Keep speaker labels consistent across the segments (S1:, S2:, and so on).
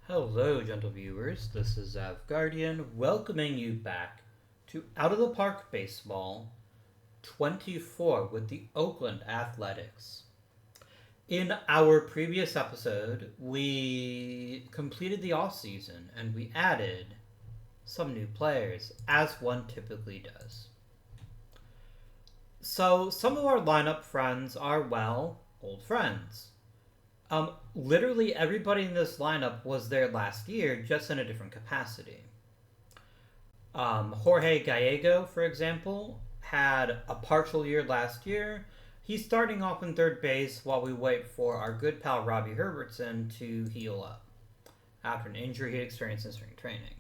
S1: Hello, gentle viewers. This is Guardian welcoming you back to Out of the Park Baseball 24 with the Oakland Athletics. In our previous episode, we completed the off season and we added some new players, as one typically does. So, some of our lineup friends are, well, old friends. Literally everybody in this lineup was there last year, just in a different capacity. Jorge Gallego, for example, had a partial year last year. He's starting off in third base while we wait for our good pal Robbie Herbertson to heal up after an injury he experienced in spring training.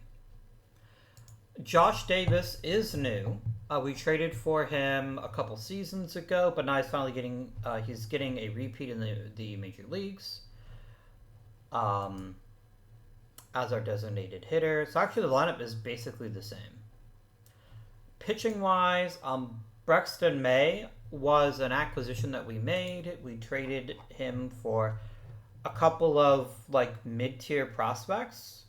S1: Josh Davis is new. We traded for him a couple seasons ago, but now he's finally getting a repeat in the major leagues. As our designated hitter. So actually the lineup is basically the same. Pitching wise, Brexton May was an acquisition that we made. We traded him for a couple of mid-tier prospects.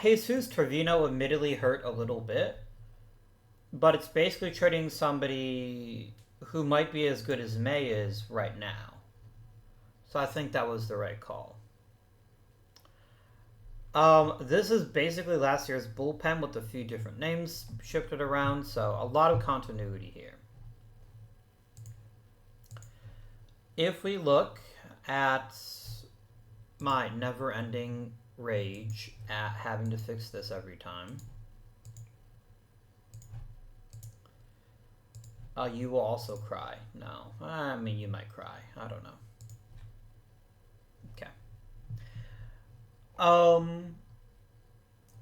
S1: Jesus Trevino admittedly hurt a little bit, but it's basically trading somebody who might be as good as May is right now. So I think that was the right call. This is basically last year's bullpen with a few different names shifted around, so a lot of continuity here. If we look at my never-ending rage at having to fix this every time, you will also cry. No, I mean, you might cry. I don't know.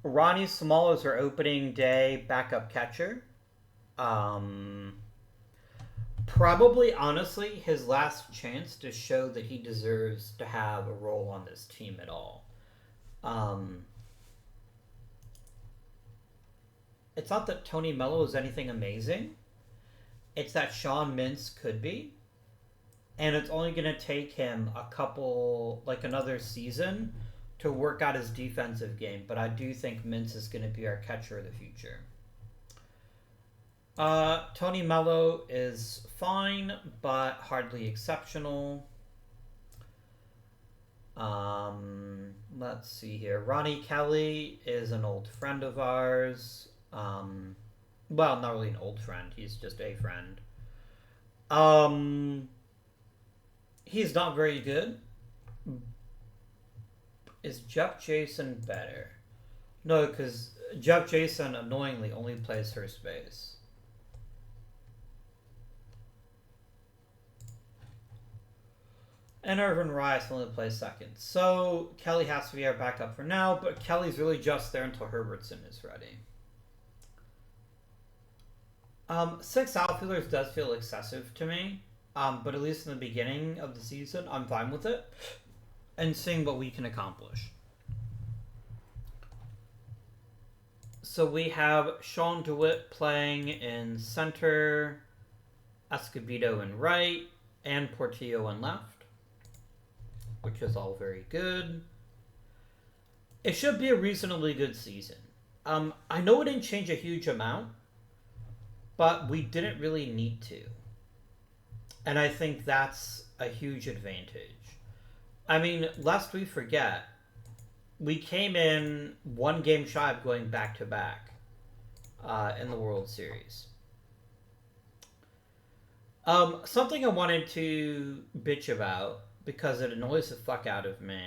S1: Ronnie Small is our opening day backup catcher. Probably, honestly, his last chance to show that he deserves to have a role on this team at all. It's not that Tony Mello is anything amazing. It's that Sean Mintz could be. And it's only going to take him another season to work out his defensive game, but I do think Mintz is going to be our catcher of the future. Tony Mello is fine, but hardly exceptional. Let's see here. Ronnie Kelly is an old friend of ours. Well, not really an old friend. He's just a friend. He's not very good. Is Jeff Jason better? No, because Jeff Jason annoyingly only plays first base. And Irvin Rice only plays second. So Kelly has to be our backup for now, but Kelly's really just there until Herbertson is ready. 6 outfielders does feel excessive to me, but at least in the beginning of the season, I'm fine with it. And seeing what we can accomplish. So we have Sean DeWitt playing in center, Escobedo in right, and Portillo in left, which is all very good. It should be a reasonably good season. I know it didn't change a huge amount, but we didn't really need to. And I think that's a huge advantage. I mean, lest we forget, we came in 1 game shy of going back-to-back in the World Series. Something I wanted to bitch about, because it annoys the fuck out of me,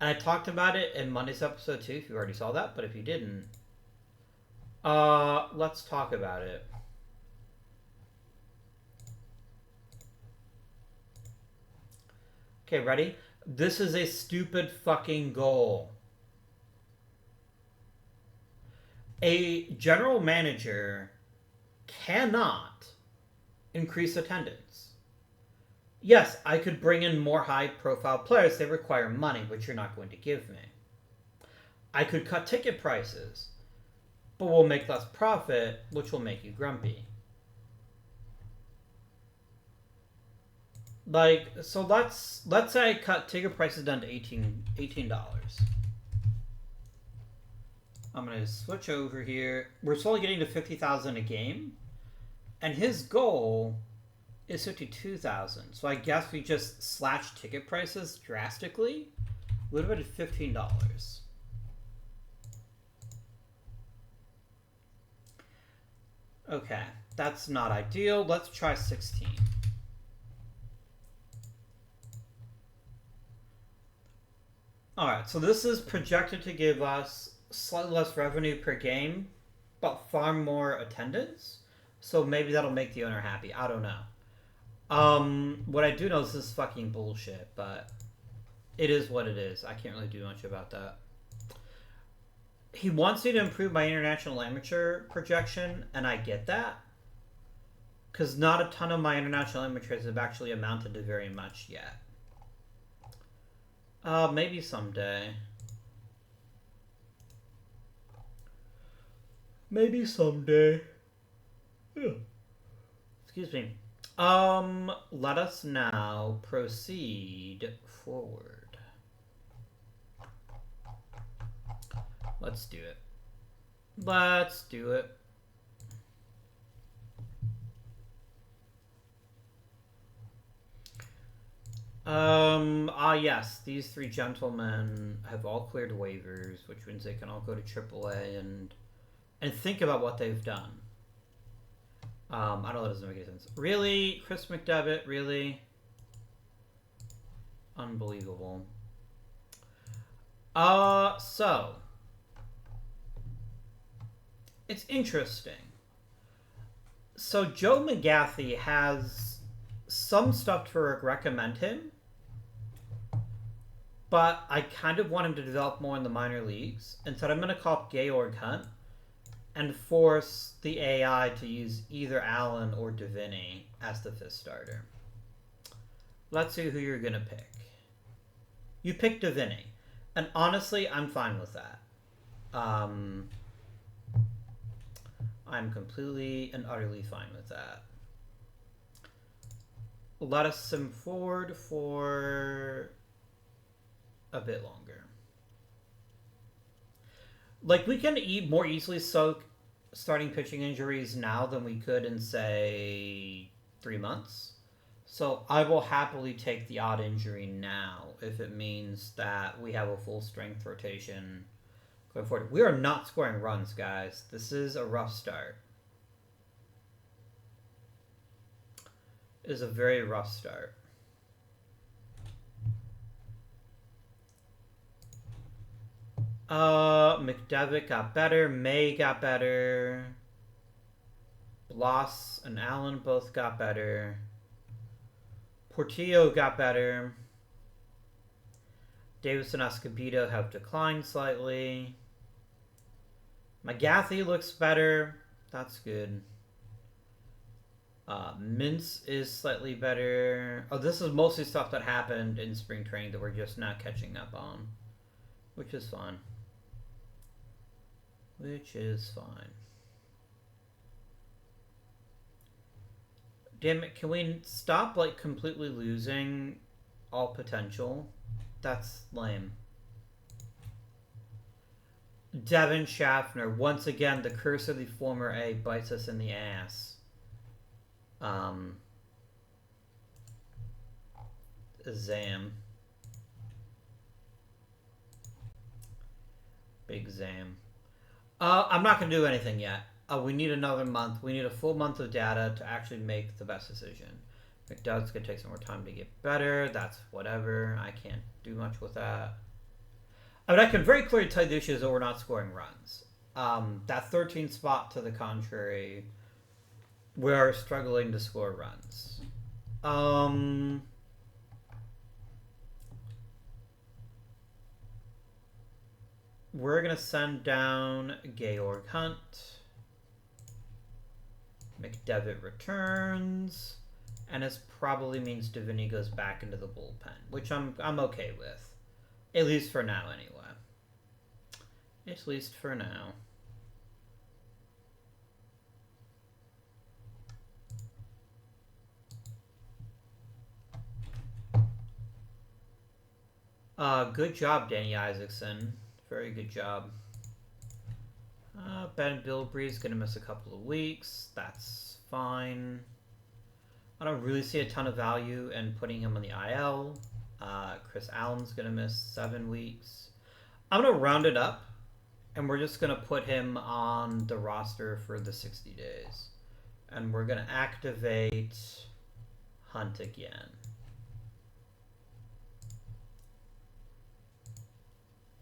S1: and I talked about it in Monday's episode too, if you already saw that, but if you didn't, let's talk about it. Okay, ready? This is a stupid fucking goal. A general manager cannot increase attendance. Yes, I could bring in more high-profile players. They require money, which you're not going to give me. I could cut ticket prices, but we'll make less profit, which will make you grumpy. So let's say I cut ticket prices down to $18. I'm going to switch over here. We're slowly getting to 50,000 a game. And his goal is 52,000. So I guess we just slashed ticket prices drastically. Would have been $15. Okay, that's not ideal. Let's try 16. Alright, so this is projected to give us slightly less revenue per game, but far more attendance. So maybe that'll make the owner happy. I don't know. What I do know is this is fucking bullshit, but it is what it is. I can't really do much about that. He wants me to improve my international amateur projection, and I get that. Because not a ton of my international amateurs have actually amounted to very much yet. Maybe someday. Maybe someday. Yeah. Excuse me. Let us now proceed forward. Let's do it. Let's do it. Yes, these three gentlemen have all cleared waivers, which means they can all go to AAA and think about what they've done. I don't know, that doesn't make any sense. Really? Chris McDevitt? Really? Unbelievable. So it's interesting. So Joe McGaffey has some stuff to recommend him, but I kind of want him to develop more in the minor leagues. Instead, I'm going to call up Georg Hunt and force the AI to use either Allen or Deviney as the fifth starter. Let's see who you're going to pick. You picked Deviney. And honestly, I'm fine with that. I'm completely and utterly fine with that. Let us sim forward for a bit longer. Like, we can more easily soak starting pitching injuries now than we could in, say, 3 months. So I will happily take the odd injury now if it means that we have a full strength rotation going forward. We are not scoring runs, guys. This is a rough start. It is a very rough start. McDevitt got better. May got better. Bloss and Allen both got better. Portillo got better. Davis and Escobedo have declined slightly. McGaffey looks better. That's good. Mintz is slightly better. Oh, this is mostly stuff that happened in spring training that we're just not catching up on, which is fine. Which is fine. Damn it, can we stop, like, completely losing all potential? That's lame. Devin Schaffner. Once again, the curse of the former A bites us in the ass. Zam. Big Zam. I'm not going to do anything yet. We need another month. We need a full month of data to actually make the best decision. McDoug's going to take some more time to get better. That's whatever. I can't do much with that. I mean, I can very clearly tell you the issue is that we're not scoring runs. That 13th spot, to the contrary, we're struggling to score runs. We're going to send down Georg Hunt. McDevitt returns. And this probably means Deviney goes back into the bullpen, which I'm okay with. At least for now, anyway. At least for now. Good job, Danny Isaacson. Very good job. Ben Bilbrey's going to miss a couple of weeks. That's fine. I don't really see a ton of value in putting him on the IL. Chris Allen's going to miss 7 weeks. I'm going to round it up, and we're just going to put him on the roster for the 60 days. And we're going to activate Hunt again.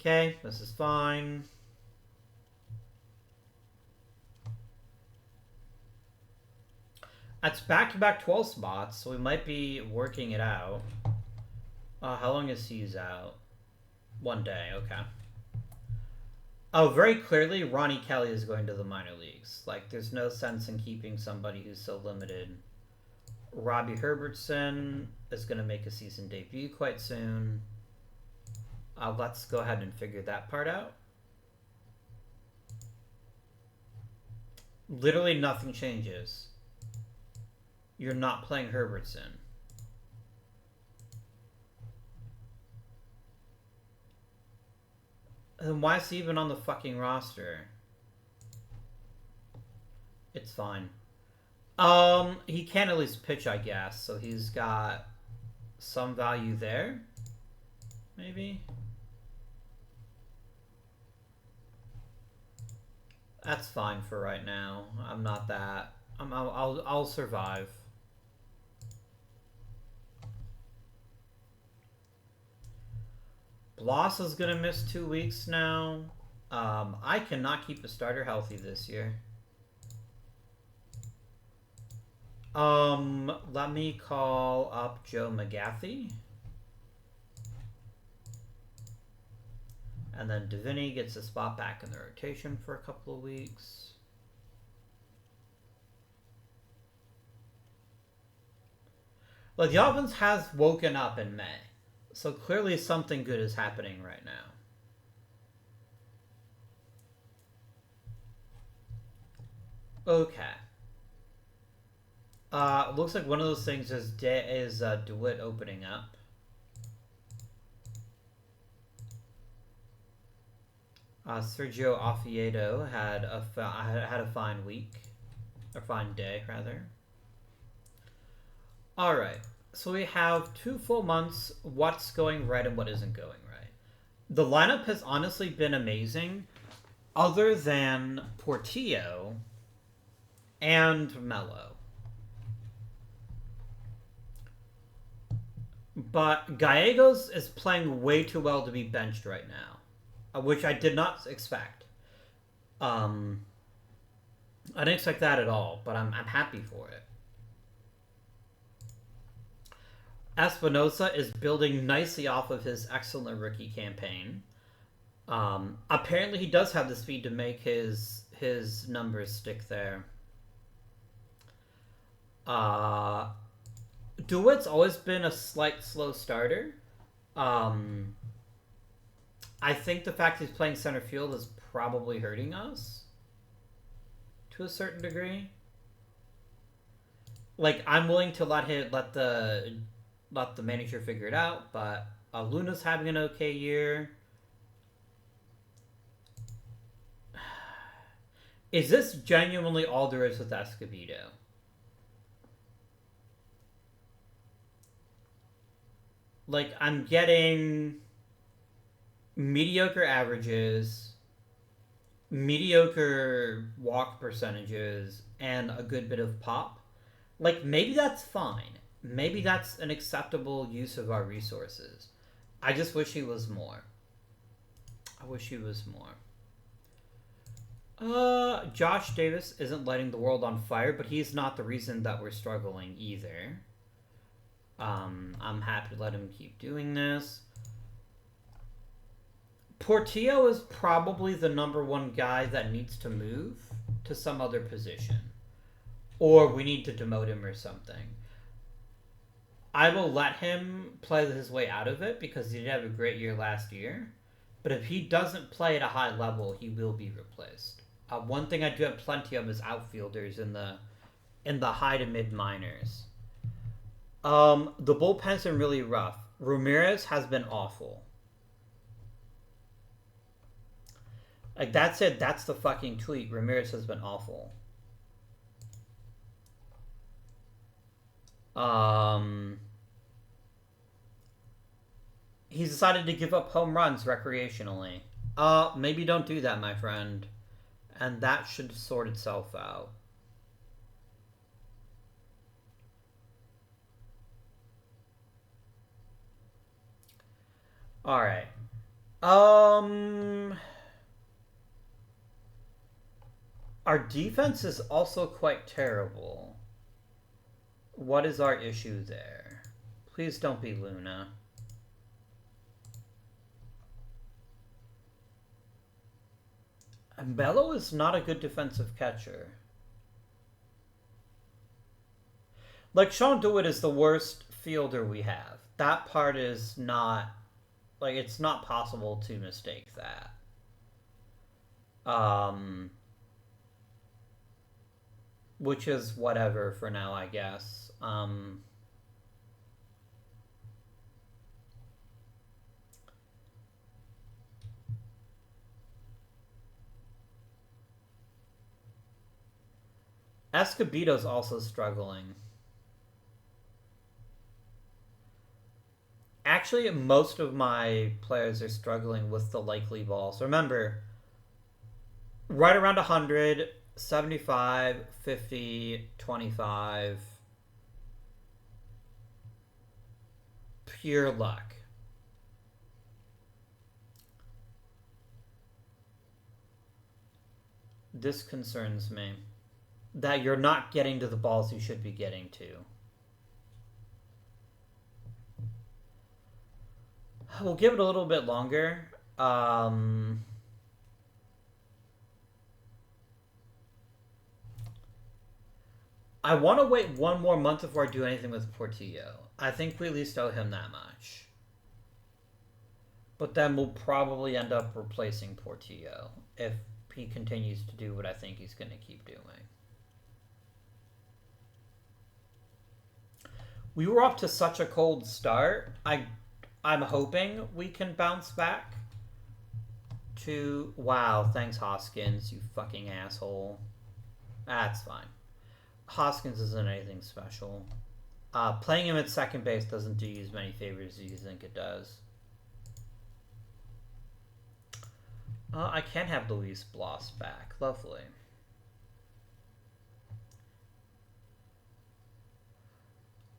S1: Okay, this is fine. That's back-to-back 12 spots, so we might be working it out. How long is C's out? 1 day, okay. Oh, very clearly, Ronnie Kelly is going to the minor leagues. Like, there's no sense in keeping somebody who's so limited. Robbie Herbertson is going to make a season debut quite soon. Let's go ahead and figure that part out. Literally nothing changes. You're not playing Herbertson. Then why is he even on the fucking roster? It's fine. He can at least pitch, I guess, so he's got some value there. Maybe. That's fine for right now. I'm not that. I'll survive. Bloss is gonna miss 2 weeks now. I cannot keep a starter healthy this year. Let me call up Joe McGathy. And then Davini gets a spot back in the rotation for a couple of weeks. Well, the offense has woken up in May. So clearly something good is happening right now. Okay. Looks like one of those things is DeWitt opening up. Sergio Oviedo had a fine week, or fine day rather. All right, so we have 2 full months. What's going right and what isn't going right? The lineup has honestly been amazing, other than Portillo and Mello. But Gallegos is playing way too well to be benched right now, which I did not expect. I didn't expect that at all, but I'm happy for it. Espinosa is building nicely off of his excellent rookie campaign. Apparently he does have the speed to make his numbers stick there. DeWitt's always been a slight slow starter. I think the fact he's playing center field is probably hurting us to a certain degree. Like, I'm willing to let the manager figure it out, but Luna's having an okay year. Is this genuinely all there is with Escobedo? Like, I'm getting mediocre averages, mediocre walk percentages, and a good bit of pop. Like, maybe that's fine. Maybe that's an acceptable use of our resources. I just wish he was more. I wish he was more. Josh Davis isn't lighting the world on fire, but he's not the reason that we're struggling either. I'm happy to let him keep doing this. Portillo is probably the #1 guy that needs to move to some other position. Or we need to demote him or something. I will let him play his way out of it because he did have a great year last year. But if he doesn't play at a high level, he will be replaced. One thing I do have plenty of is outfielders in the high to mid minors. The bullpen's been really rough. Ramirez has been awful. Like, that's it. That's the fucking tweet. Ramirez has been awful. He's decided to give up home runs recreationally. Maybe don't do that, my friend. And that should sort itself out. Alright. Our defense is also quite terrible. What is our issue there? Please don't be Luna. And Bello is not a good defensive catcher. Like, Sean DeWitt is the worst fielder we have. That part is not... Like, it's not possible to mistake that. Which is whatever for now, I guess. Escobedo's also struggling. Actually, most of my players are struggling with the likely balls. Remember, right around 100, 75, 50, 25. Pure luck. This concerns me. That you're not getting to the balls you should be getting to. We'll give it a little bit longer. I want to wait one more month before I do anything with Portillo. I think we at least owe him that much. But then we'll probably end up replacing Portillo if he continues to do what I think he's going to keep doing. We were off to such a cold start. I'm hoping we can bounce back to... Wow, thanks Hoskins, you fucking asshole. That's fine. Hoskins isn't anything special. Playing him at second base doesn't do you as many favors as you think it does. I can have Luis Blas back. Lovely.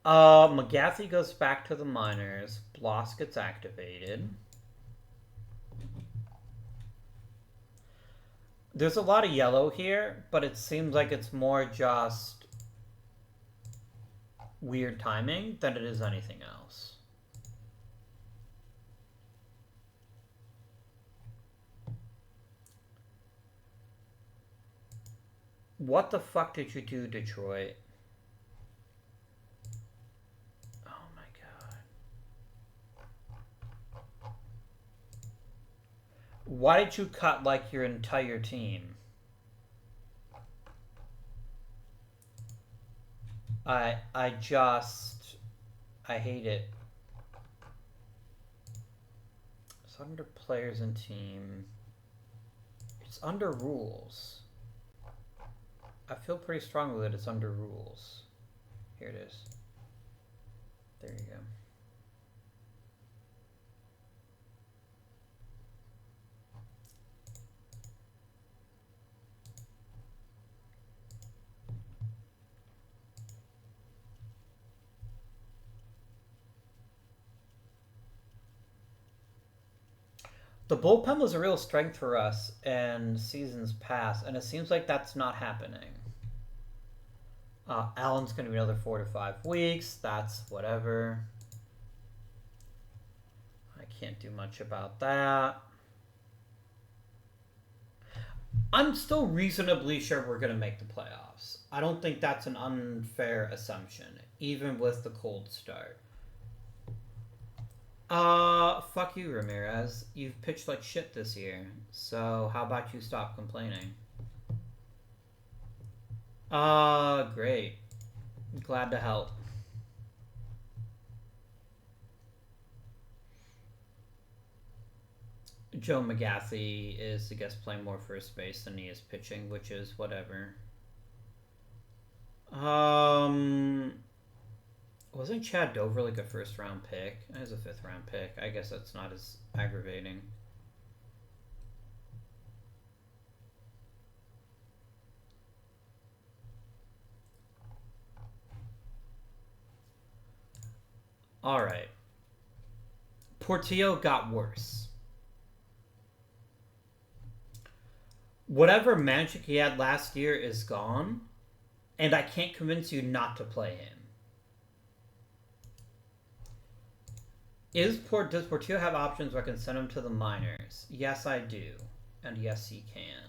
S1: McGathy goes back to the minors. Blas gets activated. There's a lot of yellow here, but it seems like it's more just weird timing than it is anything else. What the fuck did you do, Detroit? Why did you cut, like, your entire team? I hate it. It's under players and team. It's under rules. I feel pretty strongly that it's under rules. Here it is. There you go. The bullpen was a real strength for us in seasons past, and it seems like that's not happening. Allen's going to be another 4 to 5 weeks. That's whatever. I can't do much about that. I'm still reasonably sure we're going to make the playoffs. I don't think that's an unfair assumption, even with the cold start. Fuck you, Ramirez. You've pitched like shit this year, so how about you stop complaining? Great. Glad to help. Joe McGathey is, I guess, playing more first base than he is pitching, which is whatever. Wasn't Chad Dover like a first round pick? It was a 5th round pick. I guess that's not as aggravating. Alright. Portillo got worse. Whatever magic he had last year is gone, and I can't convince you not to play him. Does Portillo have options where I can send him to the minors? Yes, I do. And yes, he can.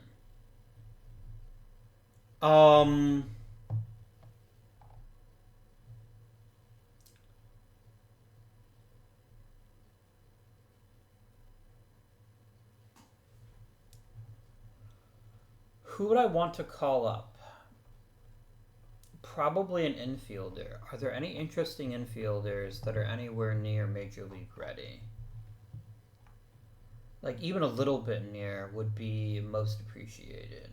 S1: Who would I want to call up? Probably an infielder. Are there any interesting infielders that are anywhere near Major League ready? Like, even a little bit near would be most appreciated.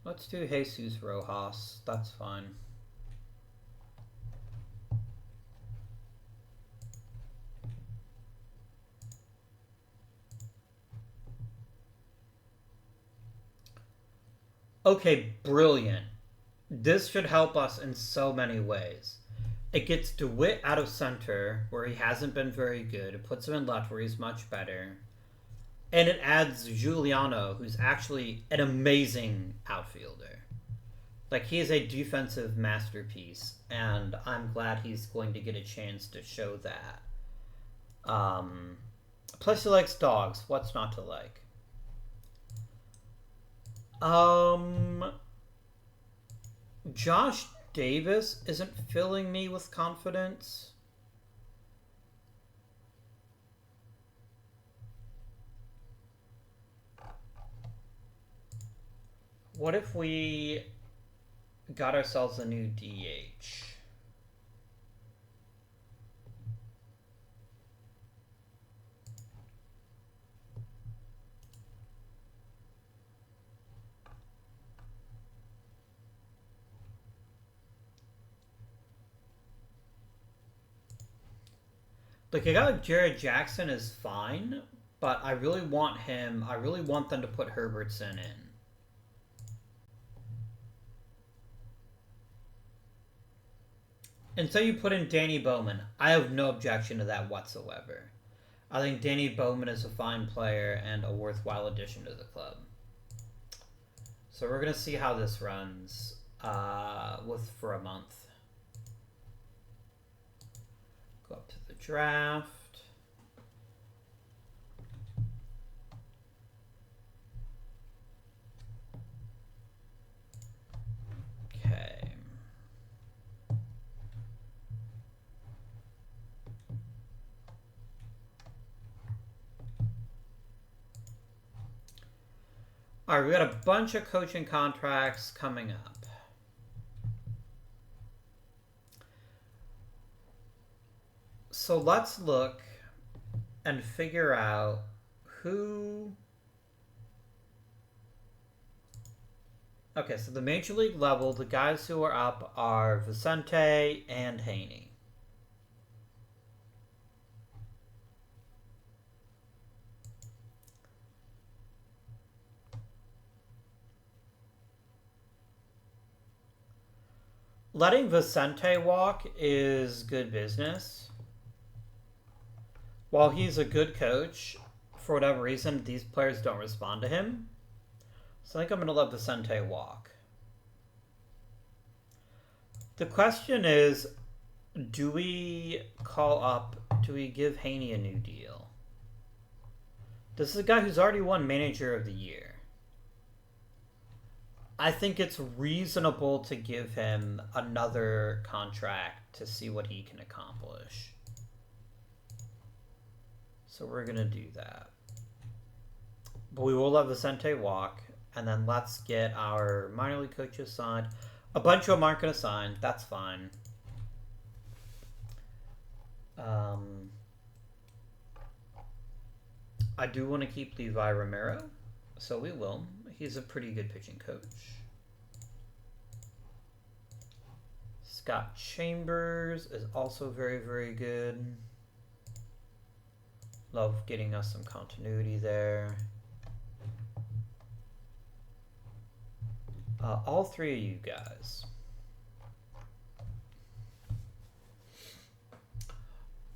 S1: Let's do Jesus Rojas. That's fine. Okay, brilliant. This should help us in so many ways. It gets DeWitt out of center, where he hasn't been very good. It puts him in left, where he's much better. And it adds Giuliano, who's actually an amazing outfielder. Like, he is a defensive masterpiece, and I'm glad he's going to get a chance to show that. Plus, he likes dogs. What's not to like? Josh Davis isn't filling me with confidence. What if we got ourselves a new DH? Like, a guy like Jared Jackson is fine, but I really want them to put Herbertson in. And so you put in Danny Bowman. I have no objection to that whatsoever. I think Danny Bowman is a fine player and a worthwhile addition to the club. So we're going to see how this runs for a month. Go up to the draft. Okay. All right, we got a bunch of coaching contracts coming up. So let's look and figure out who... Okay, so the Major League level, the guys who are up are Vicente and Haney. Letting Vicente walk is good business. While he's a good coach, for whatever reason, these players don't respond to him. So I think I'm going to let Vicente walk. The question is, do we give Haney a new deal? This is a guy who's already won Manager of the Year. I think it's reasonable to give him another contract to see what he can accomplish. So we're going to do that. But we will let Vicente walk, and then let's get our minor league coaches signed. A bunch of them aren't going to sign. That's fine. I do want to keep Levi Romero, so we will. He's a pretty good pitching coach. Scott Chambers is also very, very good. Love getting us some continuity there. All three of you guys.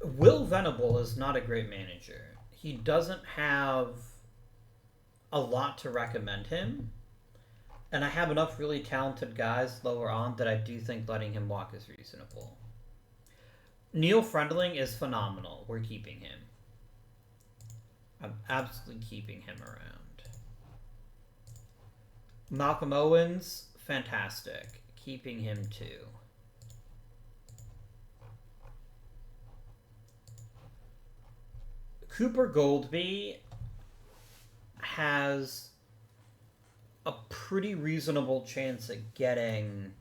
S1: Will Venable is not a great manager. He doesn't have a lot to recommend him. And I have enough really talented guys lower on that I do think letting him walk is reasonable. Neil Friendling is phenomenal. We're keeping him. I'm absolutely keeping him around. Malcolm Owens, fantastic. Keeping him too. Cooper Goldby has a pretty reasonable chance at getting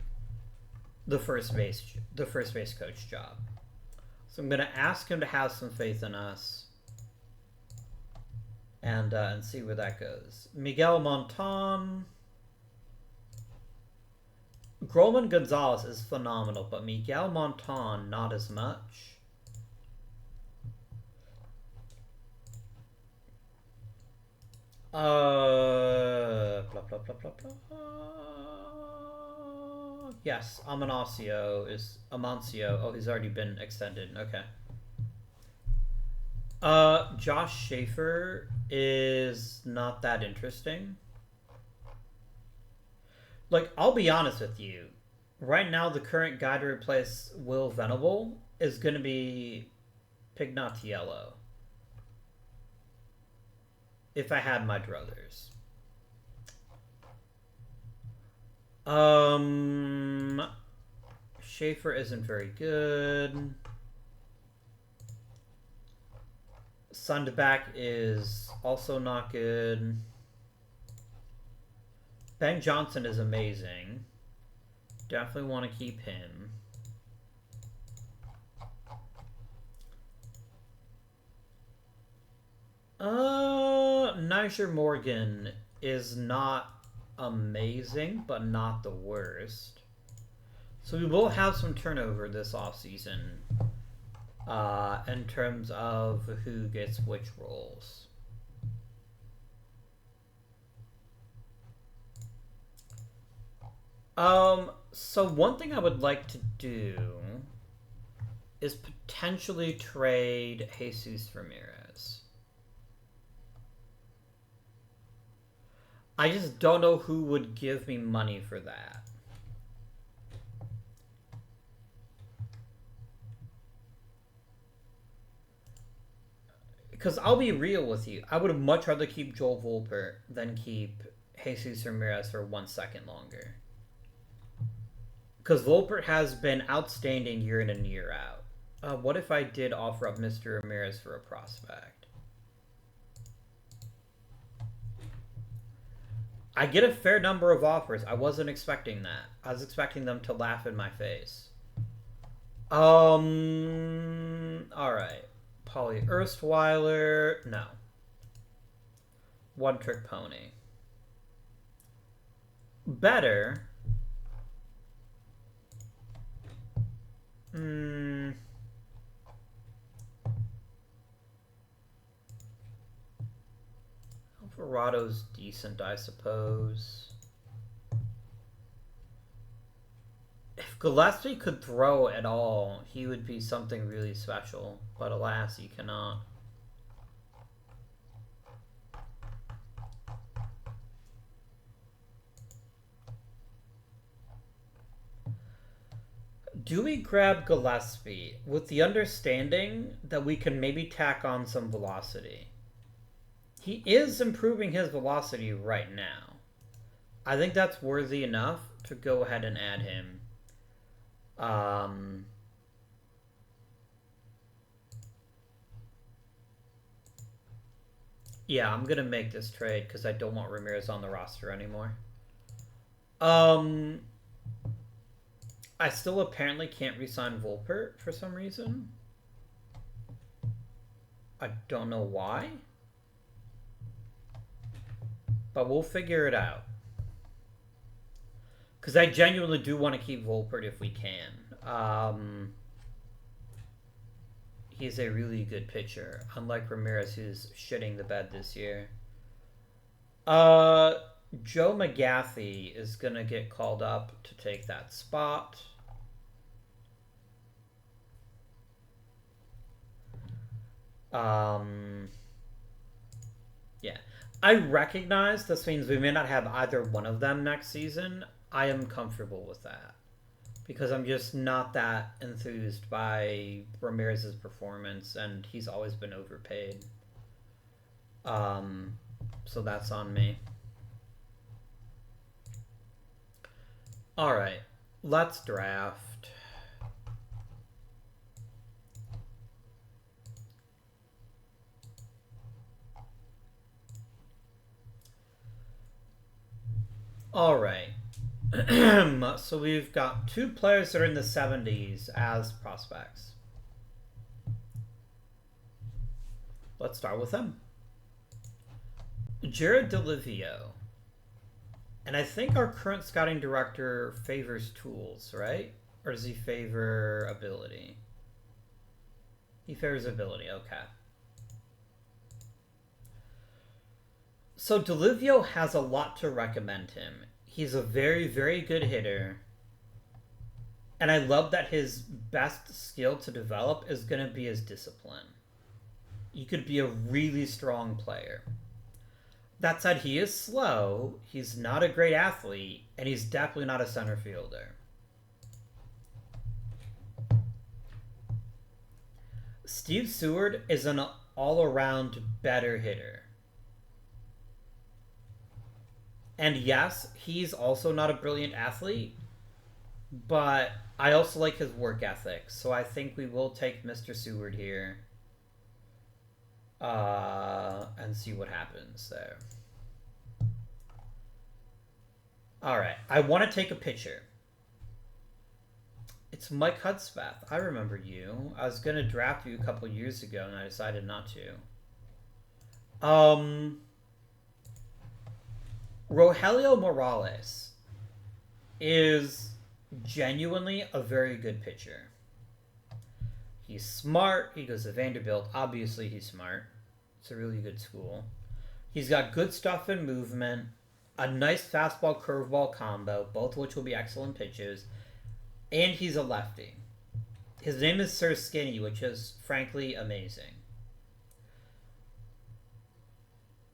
S1: the first base coach job. So I'm going to ask him to have some faith in us and see where that goes. Miguel Montan. Grolman Gonzalez is phenomenal, but Miguel Montan not as much. Blah, blah, blah, blah, blah. Yes, Amancio is Amancio. Oh, he's already been extended. Okay. Josh Schaefer is not that interesting. Like, I'll be honest with you. Right now, the current guy to replace Will Venable is going to be Pignatiello. If I had my druthers. Schaefer isn't very good. Sundback is also not good. Ben Johnson is amazing. Definitely want to keep him. Niger Morgan is not amazing, but not the worst. So we will have some turnover this offseason in terms of who gets which roles. So one thing I would like to do is potentially trade Jesus Ramirez. I just don't know who would give me money for that. Because I'll be real with you. I would have much rather keep Joel Volpert than keep Jesus Ramirez for 1 second longer. Because Volpert has been outstanding year in and year out. What if I did offer up Mr. Ramirez for a prospect? I get a fair number of offers. I wasn't expecting that. I was expecting them to laugh in my face. Alright. Paulie Erstweiler. No. One Trick Pony. Better. Alvarado's decent, I suppose. If Gillespie could throw at all, he would be something really special. But alas, he cannot. Do we grab Gillespie with the understanding that we can maybe tack on some velocity? He is improving his velocity right now. I think that's worthy enough to go ahead and add him. Yeah, I'm gonna make this trade because I don't want Ramirez on the roster anymore. I still apparently can't re-sign Volpert for some reason. I don't know why. But we'll figure it out. Because I genuinely do want to keep Volpert if we can. He's a really good pitcher, unlike Ramirez, who's shitting the bed this year. Joe McGaffey is going to get called up to take that spot. Yeah. I recognize this means we may not have either one of them next season. I am comfortable with that. Because I'm just not that enthused by Ramirez's performance, and he's always been overpaid. So that's on me. Alright, let's draft. Alright. So we've got 2 players that are in the 70s as prospects. Let's start with them. Jared DeLivio. And I think our current scouting director favors tools, right? Or does he favor ability? He favors ability, okay. So DeLivio has a lot to recommend him. He's a very, very good hitter. And I love that his best skill to develop is going to be his discipline. He could be a really strong player. That said, he is slow, he's not a great athlete, and he's definitely not a center fielder. Steve Seward is an all-around better hitter. And yes, he's also not a brilliant athlete, but I also like his work ethic, so I think we will take Mr. Seward here and see what happens there. Alright, I want to take a pitcher. It's Mike Hudspeth. I remember you. I was going to draft you a couple years ago, and I decided not to. Rogelio Morales is genuinely a very good pitcher. He's smart. He goes to Vanderbilt. Obviously, he's smart. It's a really good school. He's got good stuff in movement, a nice fastball curveball combo, both of which will be excellent pitches, and he's a lefty. His name is Sir Skinny, which is frankly amazing.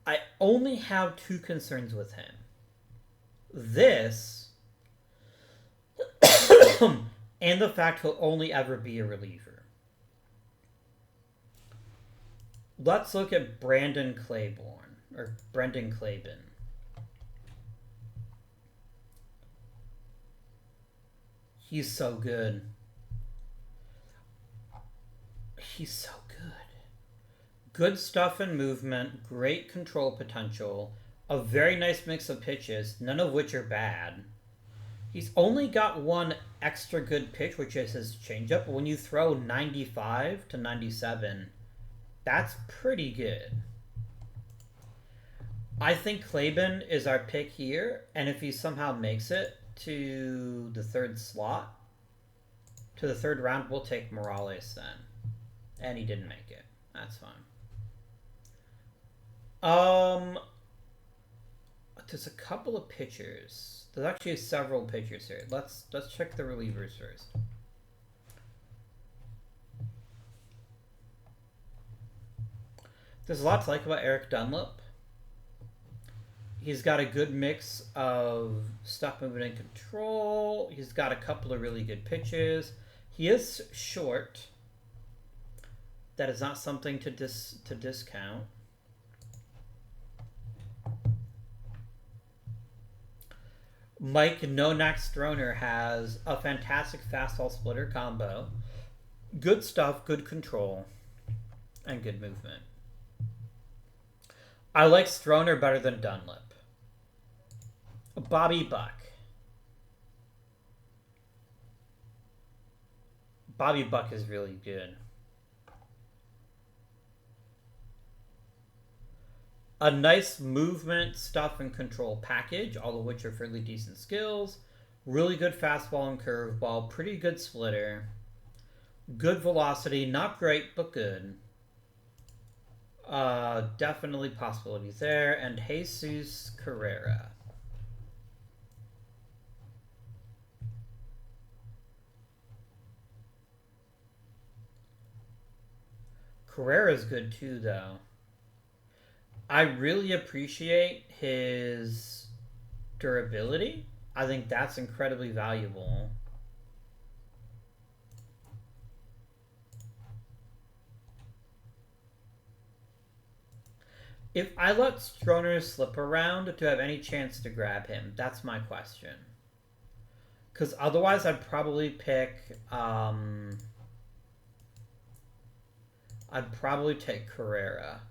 S1: I only have 2 concerns with him. This and the fact he'll only ever be a reliever. Let's look at Brendan Claiborne. He's so good. He's so good. Good stuff in movement, great control potential, a very nice mix of pitches, none of which are bad. He's only got one extra good pitch, which is his changeup. When you throw 95 to 97, that's pretty good. I think Claiborne is our pick here, and if he somehow makes it to the 3rd slot, to the 3rd round, we'll take Morales then. And he didn't make it. That's fine. There's a couple of pitchers. There's actually several pitchers here. Let's check the relievers first. There's a lot to like about Eric Dunlap. He's got a good mix of stuff moving and control. He's got a couple of really good pitches. He is short. That is not something to discount. Mike No-Knack Stroner has a fantastic fastball splitter combo. Good stuff, good control, and good movement. I like Stroner better than Dunlip. Bobby Buck. Bobby Buck is really good. A nice movement, stuff, and control package, all of which are fairly decent skills. Really good fastball and curveball. Pretty good splitter. Good velocity. Not great, but good. Definitely possibilities there. And Jesus Carrera. Carrera's good too, though. I really appreciate his durability. I think that's incredibly valuable. If I let Stroner slip around to have any chance to grab him, that's my question. Because otherwise I'd probably pick... I'd probably take Carrera.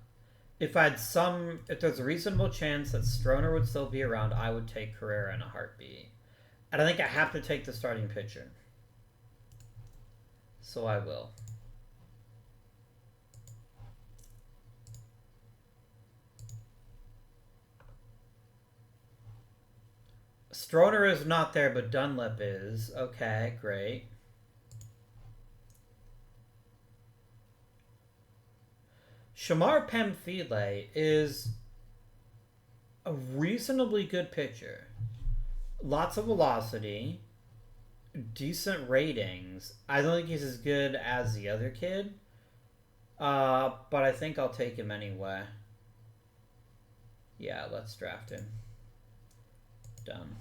S1: If there's a reasonable chance that Stroner would still be around, I would take Carrera in a heartbeat. And I think I have to take the starting pitcher. So I will. Stroner is not there, but Dunlip is. Okay, great. Shamar Pamphile is a reasonably good pitcher. Lots of velocity. Decent ratings. I don't think he's as good as the other kid. But I think I'll take him anyway. Yeah, let's draft him. Done.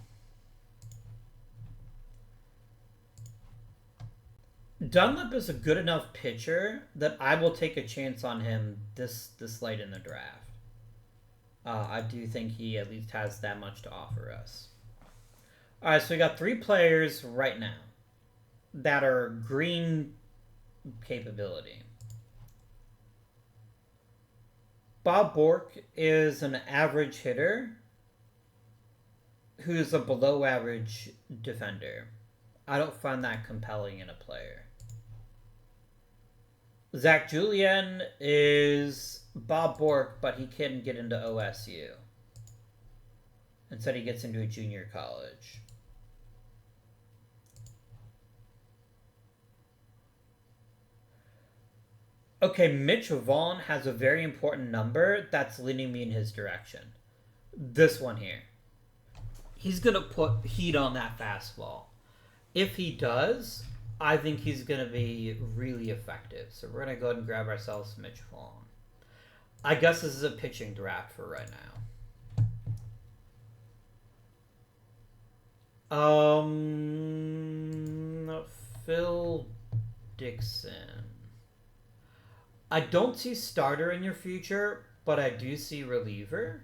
S1: Dunlap is a good enough pitcher that I will take a chance on him this late in the draft. I do think he at least has that much to offer us. Alright, so we got 3 players right now that are green capability. Bob Bork is an average hitter who's a below average defender. I don't find that compelling in a player. Zach Julian is Bob Bork, but he couldn't get into OSU. Instead, he gets into a junior college. Okay, Mitch Vaughn has a very important number that's leading me in his direction. This one here. He's going to put heat on that fastball. If he does, I think he's going to be really effective. So we're going to go ahead and grab ourselves Mitch Vaughn. I guess this is a pitching draft for right now. Phil Dixon. I don't see starter in your future, but I do see reliever.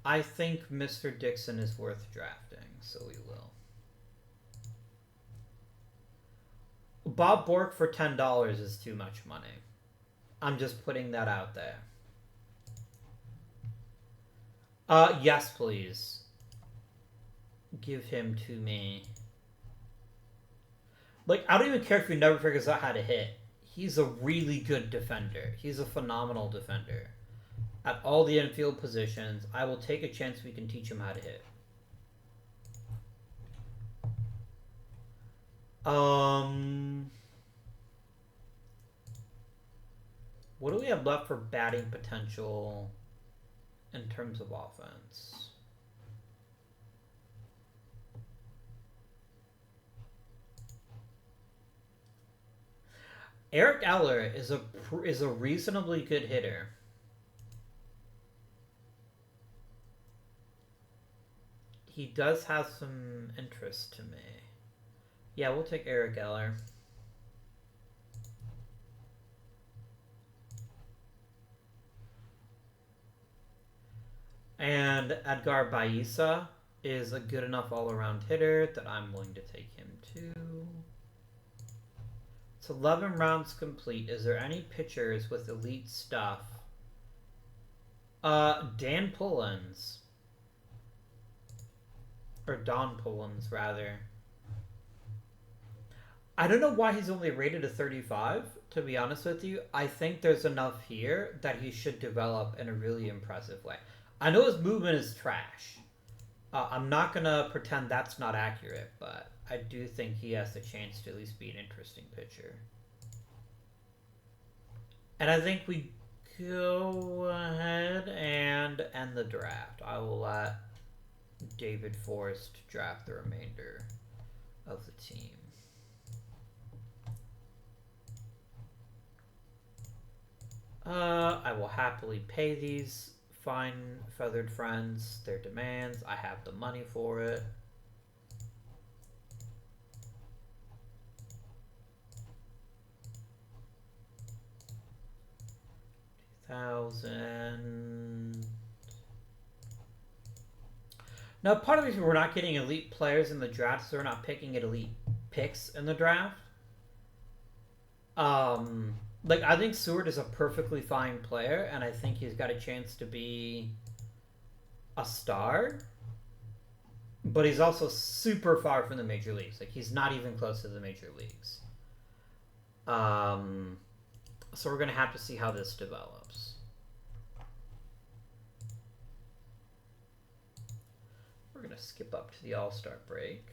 S1: I think Mr. Dixon is worth drafting, so we will. Bob Bork for $10 is too much money. I'm just putting that out there. Yes, please. Give him to me. Like, I don't even care if he never figures out how to hit. He's a really good defender. He's a phenomenal defender. At all the infield positions, I will take a chance we can teach him how to hit. What do we have left for batting potential in terms of offense? Eric Eller is a reasonably good hitter. He does have some interest to me. Yeah, we'll take Eric Eller. And Edgar Baeza is a good enough all-around hitter that I'm willing to take him too. Let's It's 11 rounds complete. Is there any pitchers with elite stuff? Dan Pullins. Or Don Pullins, rather. I don't know why he's only rated a 35, to be honest with you. I think there's enough here that he should develop in a really impressive way. I know his movement is trash. I'm not going to pretend that's not accurate, but I do think he has the chance to at least be an interesting pitcher. And I think we go ahead and end the draft. I will let David Forrest draft the remainder of the team. I will happily pay these fine feathered friends their demands. I have the money for it. $2,000. Now, part of the reason we're not getting elite players in the draft is we're not picking at elite picks in the draft. Like, I think Seward is a perfectly fine player, and I think he's got a chance to be a star. But he's also super far from the major leagues. Like, he's not even close to the major leagues. So we're going to have to see how this develops. We're going to skip up to the All-Star break.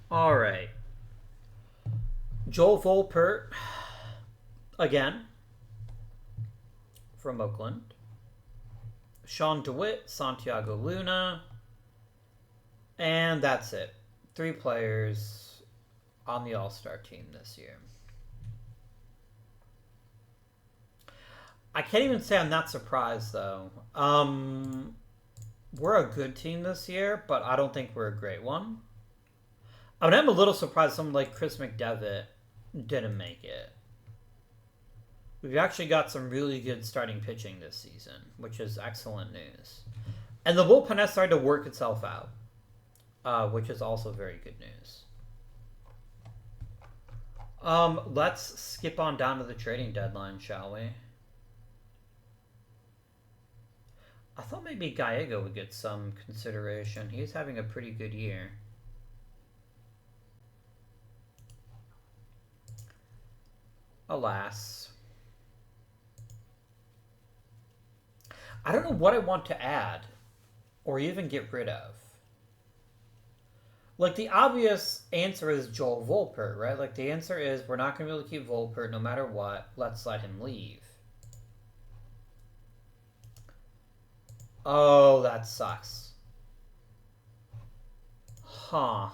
S1: All right. Joel Volpert, again, from Oakland. Sean DeWitt, Santiago Luna, and that's it. 3 players on the All-Star team this year. I can't even say I'm not surprised, though. We're a good team this year, but I don't think we're a great one. I mean, I'm a little surprised someone like Chris McDevitt didn't make it. We've actually got some really good starting pitching this season, which is excellent news. And the bullpen has started to work itself out, which is also very good news. Let's skip on down to the trading deadline, shall we? I thought maybe Gallego would get some consideration. He's having a pretty good year. Alas. I don't know what I want to add or even get rid of. Like, the obvious answer is Joel Volpert, right? Like, the answer is we're not going to be able to keep Volpert no matter what. Let's let him leave. Oh, that sucks. Huh.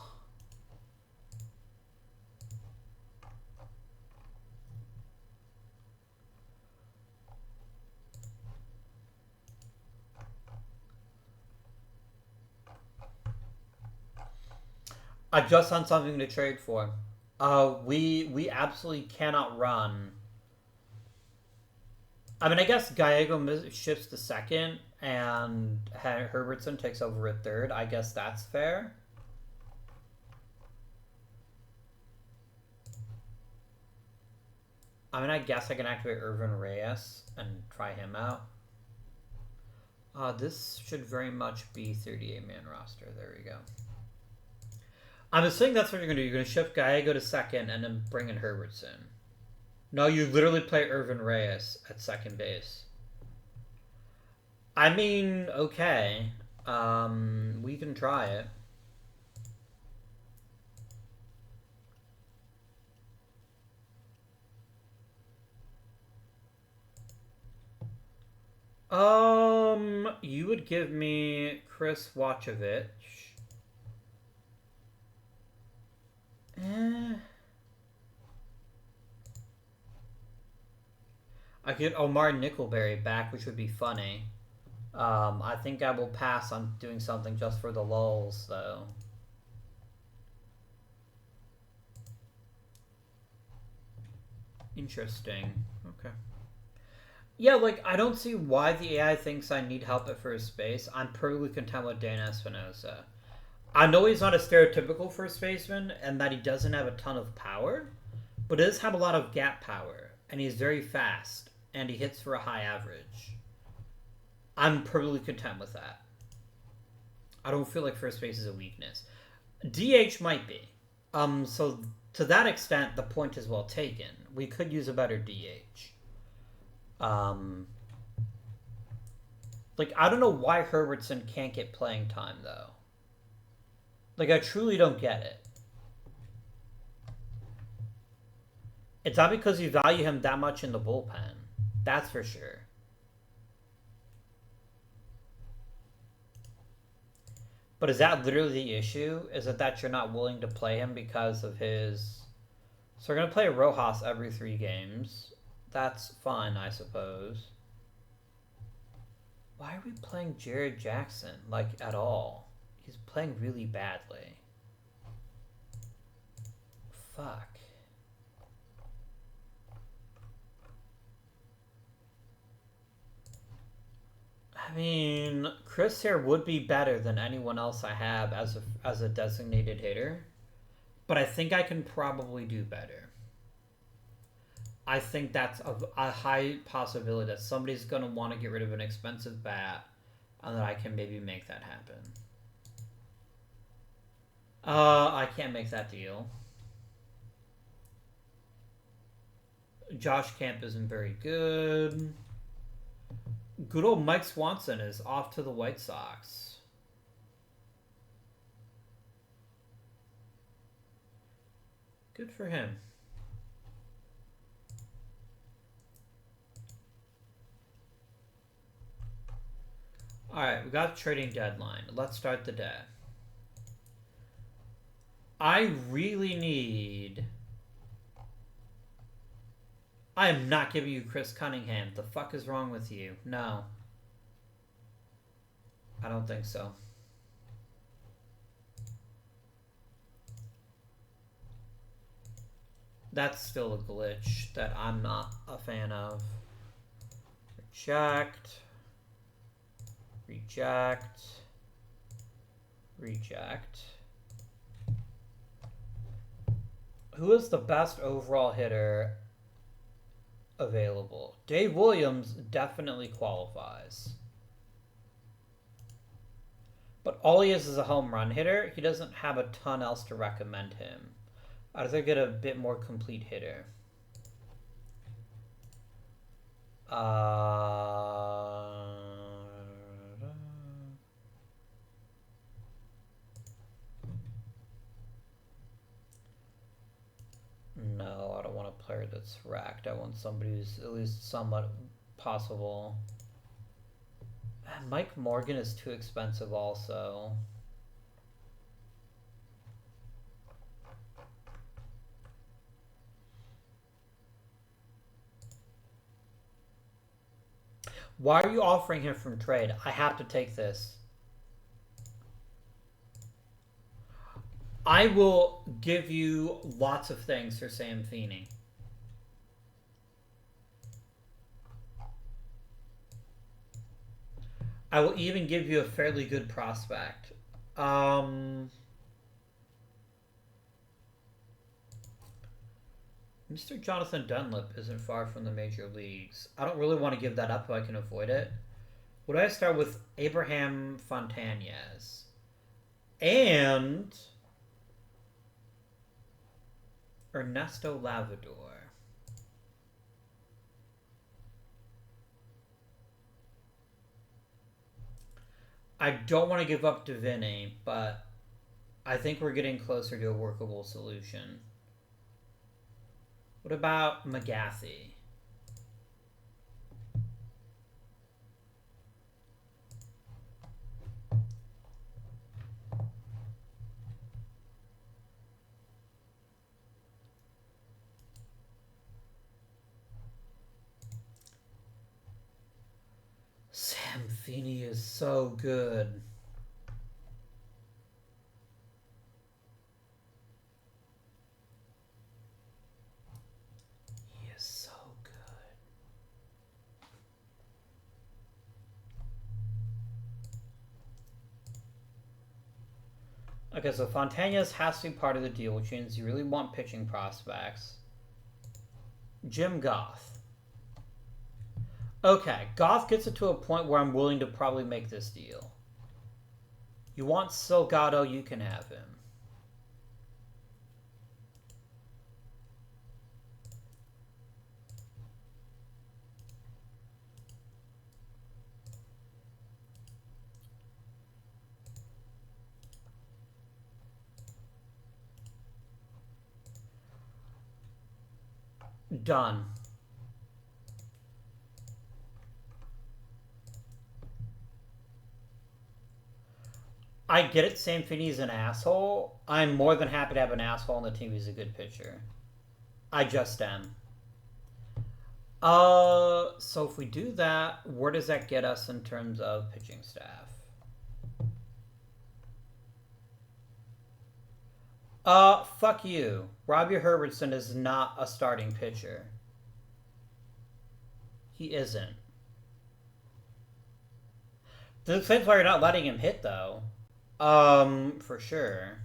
S1: I just found something to trade for. We absolutely cannot run. I mean, I guess Gallego shifts to second and Herbertson takes over at third. I guess that's fair. I mean, I guess I can activate Irvin Reyes and try him out. This should very much be 38-man roster. There we go. I'm assuming that's what you're going to do. You're going to shift Gallego to second and then bring in Herbertson. No, you literally play Irvin Reyes at second base. I mean, okay. We can try it. You would give me Chris Wachowicz. I could Omar Nickelberry back, which would be funny. I think I will pass on doing something just for the lulz, though. Interesting. Okay. Yeah, like, I don't see why the AI thinks I need help at first base. I'm perfectly content with Dana Espinosa. I know he's not a stereotypical first baseman and that he doesn't have a ton of power, but he does have a lot of gap power, and he's very fast, and he hits for a high average. I'm perfectly content with that. I don't feel like first base is a weakness. DH might be. So to that extent, the point is well taken. We could use a better DH. Like, I don't know why Herbertson can't get playing time, though. Like, I truly don't get it. It's not because you value him that much in the bullpen. That's for sure. But is that literally the issue? Is it that you're not willing to play him because of his... So we're going to play Rojas every 3 games. That's fine, I suppose. Why are we playing Jared Jackson, like, at all? He's playing really badly. Fuck. I mean, Chris here would be better than anyone else I have as a designated hitter. But I think I can probably do better. I think that's a high possibility that somebody's going to want to get rid of an expensive bat and that I can maybe make that happen. I can't make that deal. Josh Camp isn't very good. Good old Mike Swanson is off to the White Sox. Good for him. Alright, we got the trading deadline. Let's start the day. I really need... I am not giving you Chris Cunningham. The fuck is wrong with you? No. I don't think so. That's still a glitch that I'm not a fan of. Reject. Reject. Reject. Who is the best overall hitter available? Dave Williams definitely qualifies. But all he is a home run hitter. He doesn't have a ton else to recommend him. I'd rather get a bit more complete hitter. No, I don't want a player that's racked. I want somebody who's at least somewhat possible. Mike Morgan is too expensive also. Why are you offering him from trade? I have to take this. I will give you lots of things for Sam Feeney. I will even give you a fairly good prospect. Mr. Jonathan Dunlap isn't far from the major leagues. I don't really want to give that up if I can avoid it. Would I start with Abraham Fontañez? And Ernesto Lavador. I don't want to give up Davini, but I think we're getting closer to a workable solution. What about McGathey? Sam Feeney is so good. He is so good. Okay, so Fontañez has to be part of the deal, which means you really want pitching prospects. Jim Goff. Okay, Goff gets it to a point where I'm willing to probably make this deal. You want Salgado, you can have him. Done. I get it, Sam Finney's an asshole. I'm more than happy to have an asshole on the team who's a good pitcher. I just am. So if we do that, where does that get us in terms of pitching staff? Fuck you. Robbie Herbertson is not a starting pitcher. He isn't. The explains why you're not letting him hit, though. For sure.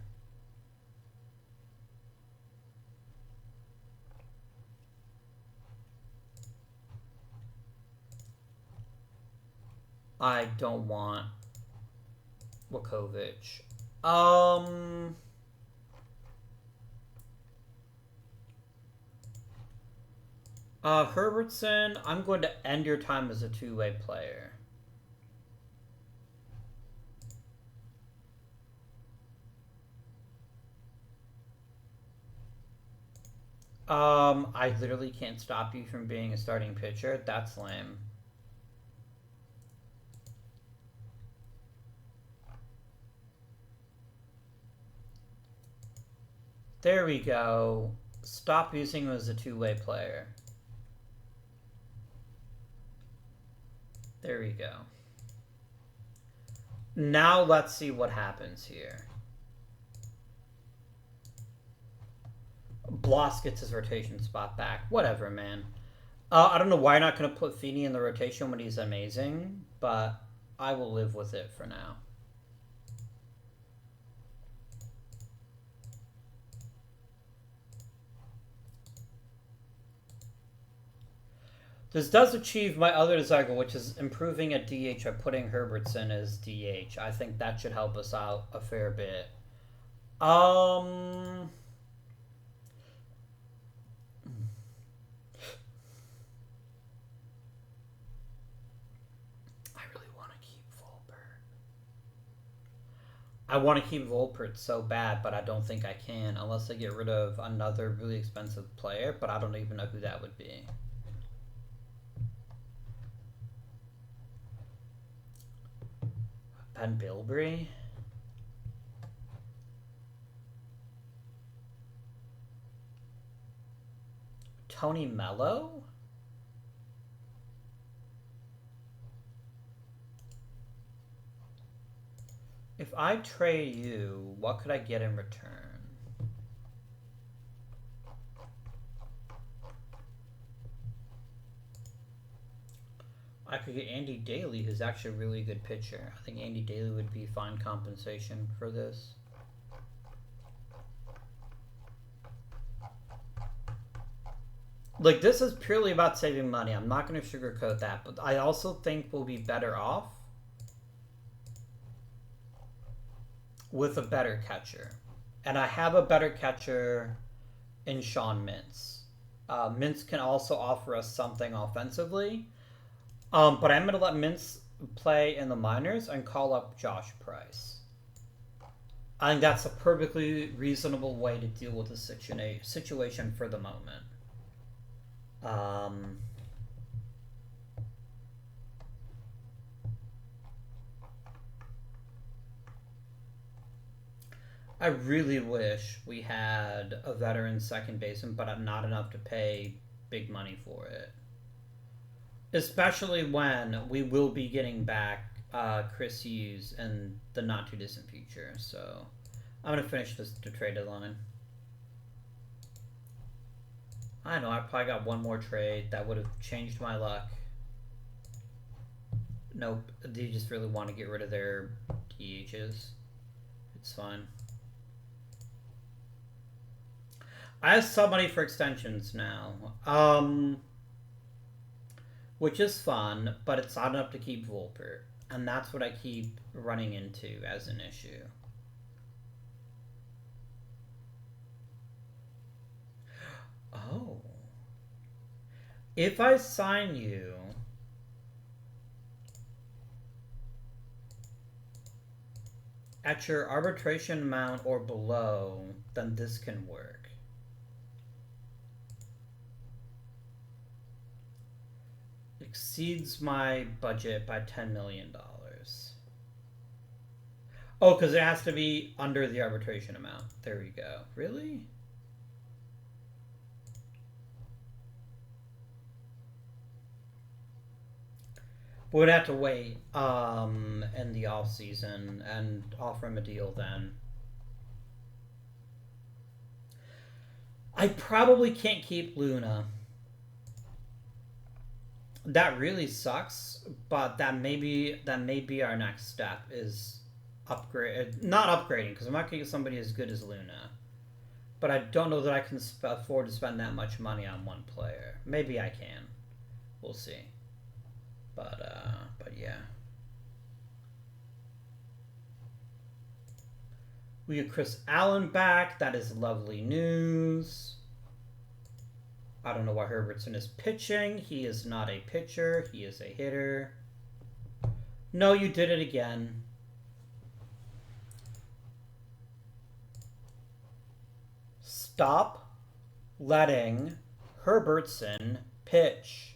S1: I don't want Wakovich. Herbertson, I'm going to end your time as a two-way player. I literally can't stop you from being a starting pitcher. That's lame. There we go. Stop using him as a two-way player. There we go. Now let's see what happens here. Bloss gets his rotation spot back. Whatever, man. I don't know why you're not going to put Feeney in the rotation when he's amazing, but I will live with it for now. This does achieve my other desire goal, which is improving at DH by putting Herbertson as DH. I think that should help us out a fair bit. I really want to keep Volpert. I want to keep Volpert so bad, but I don't think I can unless I get rid of another really expensive player, but I don't even know who that would be. Ben Bilbrey? Tony Mello? If I trade you, what could I get in return? I could get Andy Daly, who's actually a really good pitcher. I think Andy Daly would be fine compensation for this. Like, this is purely about saving money. I'm not going to sugarcoat that, but I also think we'll be better off with a better catcher. And I have a better catcher in Sean Mintz. Mintz can also offer us something offensively. But I'm going to let Mintz play in the minors and call up Josh Price. I think that's a perfectly reasonable way to deal with the situation for the moment. I really wish we had a veteran second baseman, but not enough to pay big money for it. Especially when we will be getting back Chris Hughes in the not too distant future. So I'm going to finish this to trade deadline. I know, I probably got one more trade that would have changed my luck. Nope, they just really want to get rid of their DHs. It's fine. I have some money for extensions now. Which is fun, but it's not enough to keep Volpert. And that's what I keep running into as an issue. Oh. If I sign you... at your arbitration amount or below, then this can work. Exceeds my budget by $10 million. Oh, because it has to be under the arbitration amount. There we go. Really? We'd have to wait in the off season and offer him a deal then. I probably can't keep Luna. That really sucks, but that may be our next step is upgrade. Not upgrading, because I'm not gonna get somebody as good as Luna. But I don't know that I can afford to spend that much money on one player. Maybe I can. We'll see. But yeah. We get Chris Allen back. That is lovely news. I don't know why Herbertson is pitching. He is not a pitcher. He is a hitter. No, you did it again. Stop letting Herbertson pitch.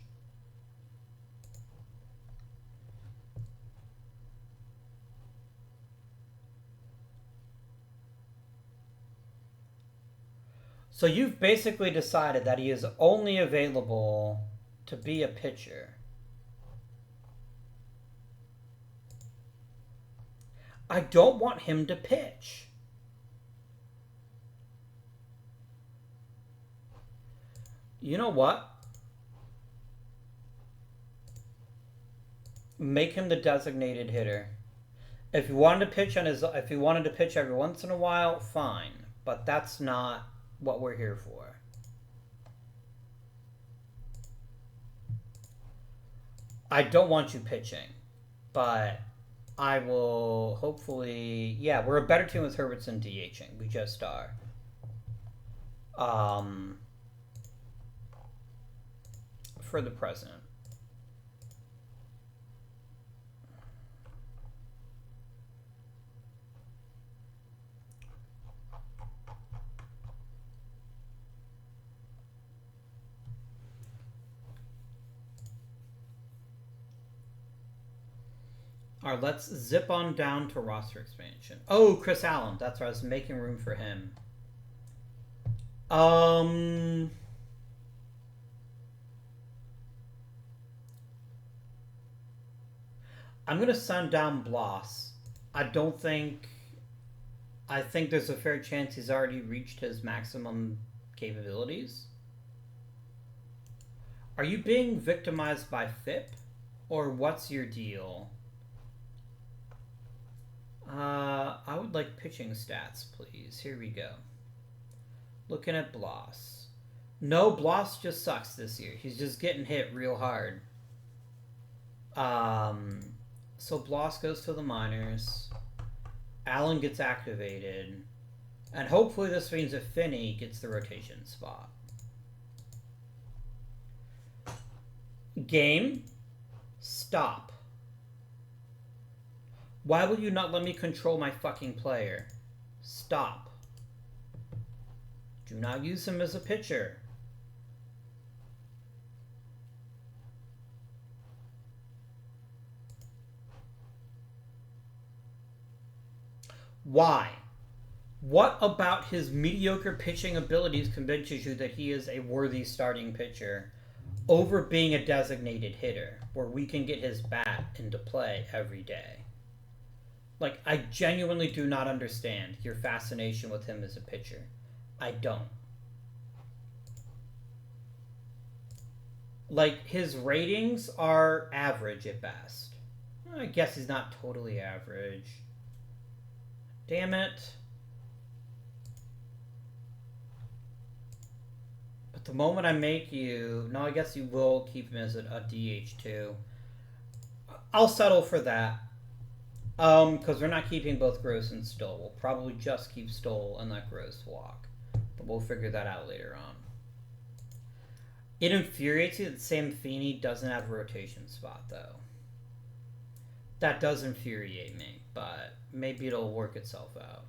S1: So you've basically decided that he is only available to be a pitcher. I don't want him to pitch. You know what? Make him the designated hitter. If he wanted to pitch every once in a while, fine. But that's not what we're here for. I don't want you pitching, but I will hopefully... Yeah, we're a better team with Herbertson DHing. We just are. For the present. All right, let's zip on down to roster expansion. Oh, Chris Allen. That's why I was making room for him. I'm going to send down Bloss. I think there's a fair chance he's already reached his maximum capabilities. Are you being victimized by FIP? Or what's your deal? I would like pitching stats, please. Here we go. Looking at Bloss. No, Bloss just sucks this year. He's just getting hit real hard. So Bloss goes to the minors. Allen gets activated. And hopefully this means that Finney gets the rotation spot. Game. Stop. Why will you not let me control my fucking player? Stop. Do not use him as a pitcher. Why? What about his mediocre pitching abilities convinces you that he is a worthy starting pitcher over being a designated hitter where we can get his bat into play every day? Like, I genuinely do not understand your fascination with him as a pitcher. I don't. Like, his ratings are average at best. I guess he's not totally average. Damn it. But the moment I make you... No, I guess you will keep him as a DH too. I'll settle for that. Because we're not keeping both Gross and Stoll. We'll probably just keep Stoll and let Gross walk. But we'll figure that out later on. It infuriates you that Sam Feeney doesn't have a rotation spot, though. That does infuriate me, but maybe it'll work itself out.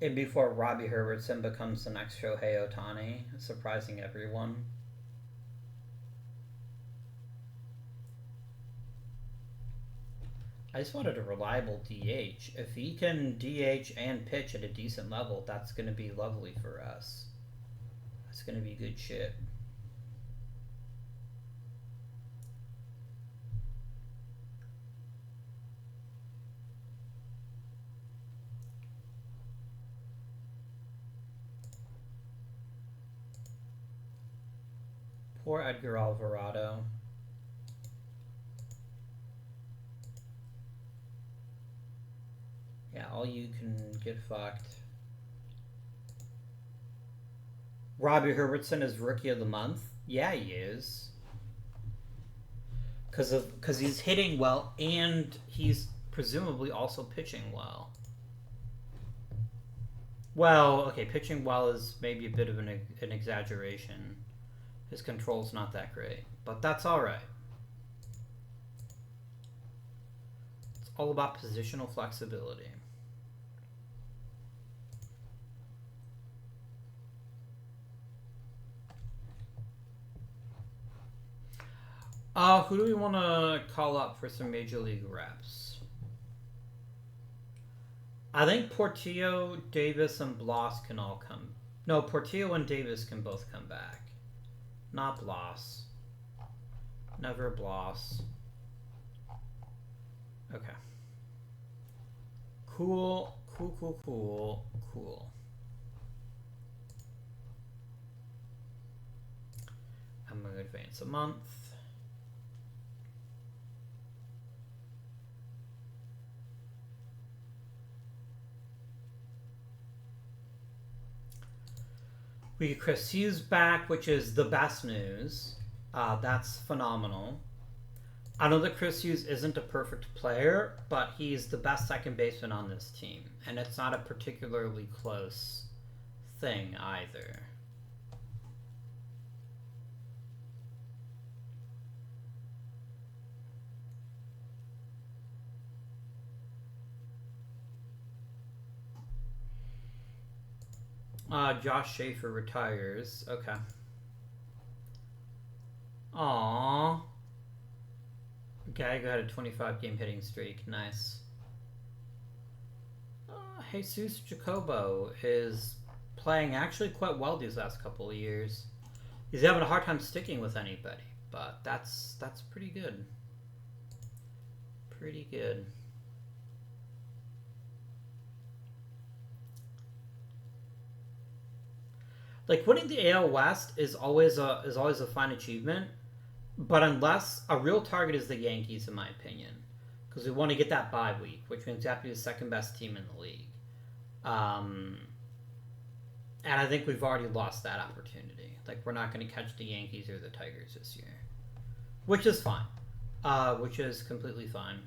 S1: And before Robbie Herbertson becomes the next Shohei Ohtani, surprising everyone. I just wanted a reliable DH. If he can DH and pitch at a decent level, that's going to be lovely for us. That's going to be good shit. Poor Edgar Alvarado. Yeah, all you can get fucked. Robbie Herbertson is Rookie of the Month? Yeah, he is. Because he's hitting well and he's presumably also pitching well. Well, okay, pitching well is maybe a bit of an exaggeration. His control's not that great, but that's all right. It's all about positional flexibility. Who do we want to call up for some Major League reps? I think Portillo, Davis, and Bloss can all come. No, Portillo and Davis can both come back. Not Bloss. Never Bloss. Okay. Cool. I'm going to advance a month. We get Chris Hughes back, which is the best news. That's phenomenal. I know that Chris Hughes isn't a perfect player, but he's the best second baseman on this team. And it's not a particularly close thing either. Josh Schaefer retires. Okay. Aww. Gag had a 25-game hitting streak. Nice. Jesus Jacobo is playing actually quite well these last couple of years. He's having a hard time sticking with anybody, but that's pretty good. Pretty good. Like, winning the AL West is always a fine achievement, but unless a real target is the Yankees, in my opinion, because we want to get that bye week, which means we have to be the second best team in the league. And I think we've already lost that opportunity. Like, we're not going to catch the Yankees or the Tigers this year, which is fine, which is completely fine.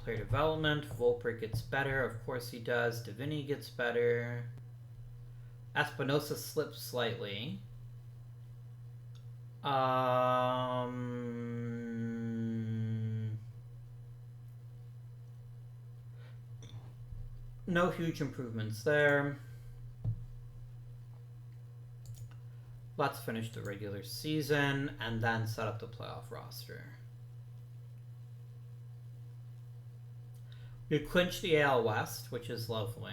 S1: Player development. Volper gets better. Of course he does. Davini gets better. Espinosa slips slightly. No huge improvements there. Let's finish the regular season and then set up the playoff roster. We clinched the AL West, which is lovely.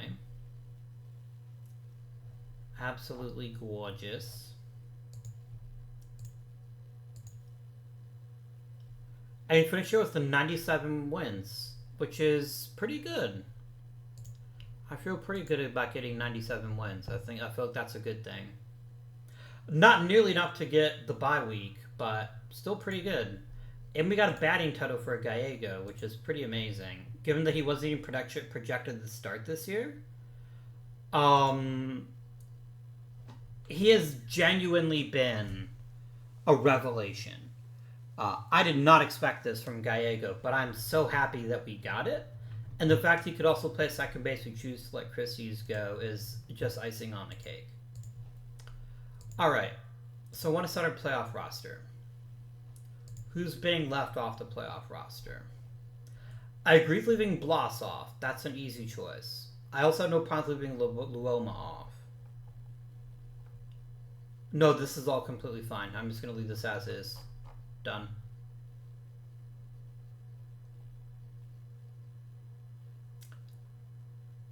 S1: Absolutely gorgeous. And we finished here with the 97 wins, which is pretty good. I feel pretty good about getting 97 wins. I feel like that's a good thing. Not nearly enough to get the bye week, but still pretty good. And we got a batting title for Gallego, which is pretty amazing. Given that he wasn't even projected to start this year. He has genuinely been a revelation. I did not expect this from Gallego, but I'm so happy that we got it. And the fact he could also play second base, we choose to let Chris Hughes go, is just icing on the cake. Alright, so I want to set our playoff roster. Who's being left off the playoff roster? I agree with leaving Bloss off. That's an easy choice. I also have no problem leaving Luoma off. No, this is all completely fine. I'm just going to leave this as is. Done.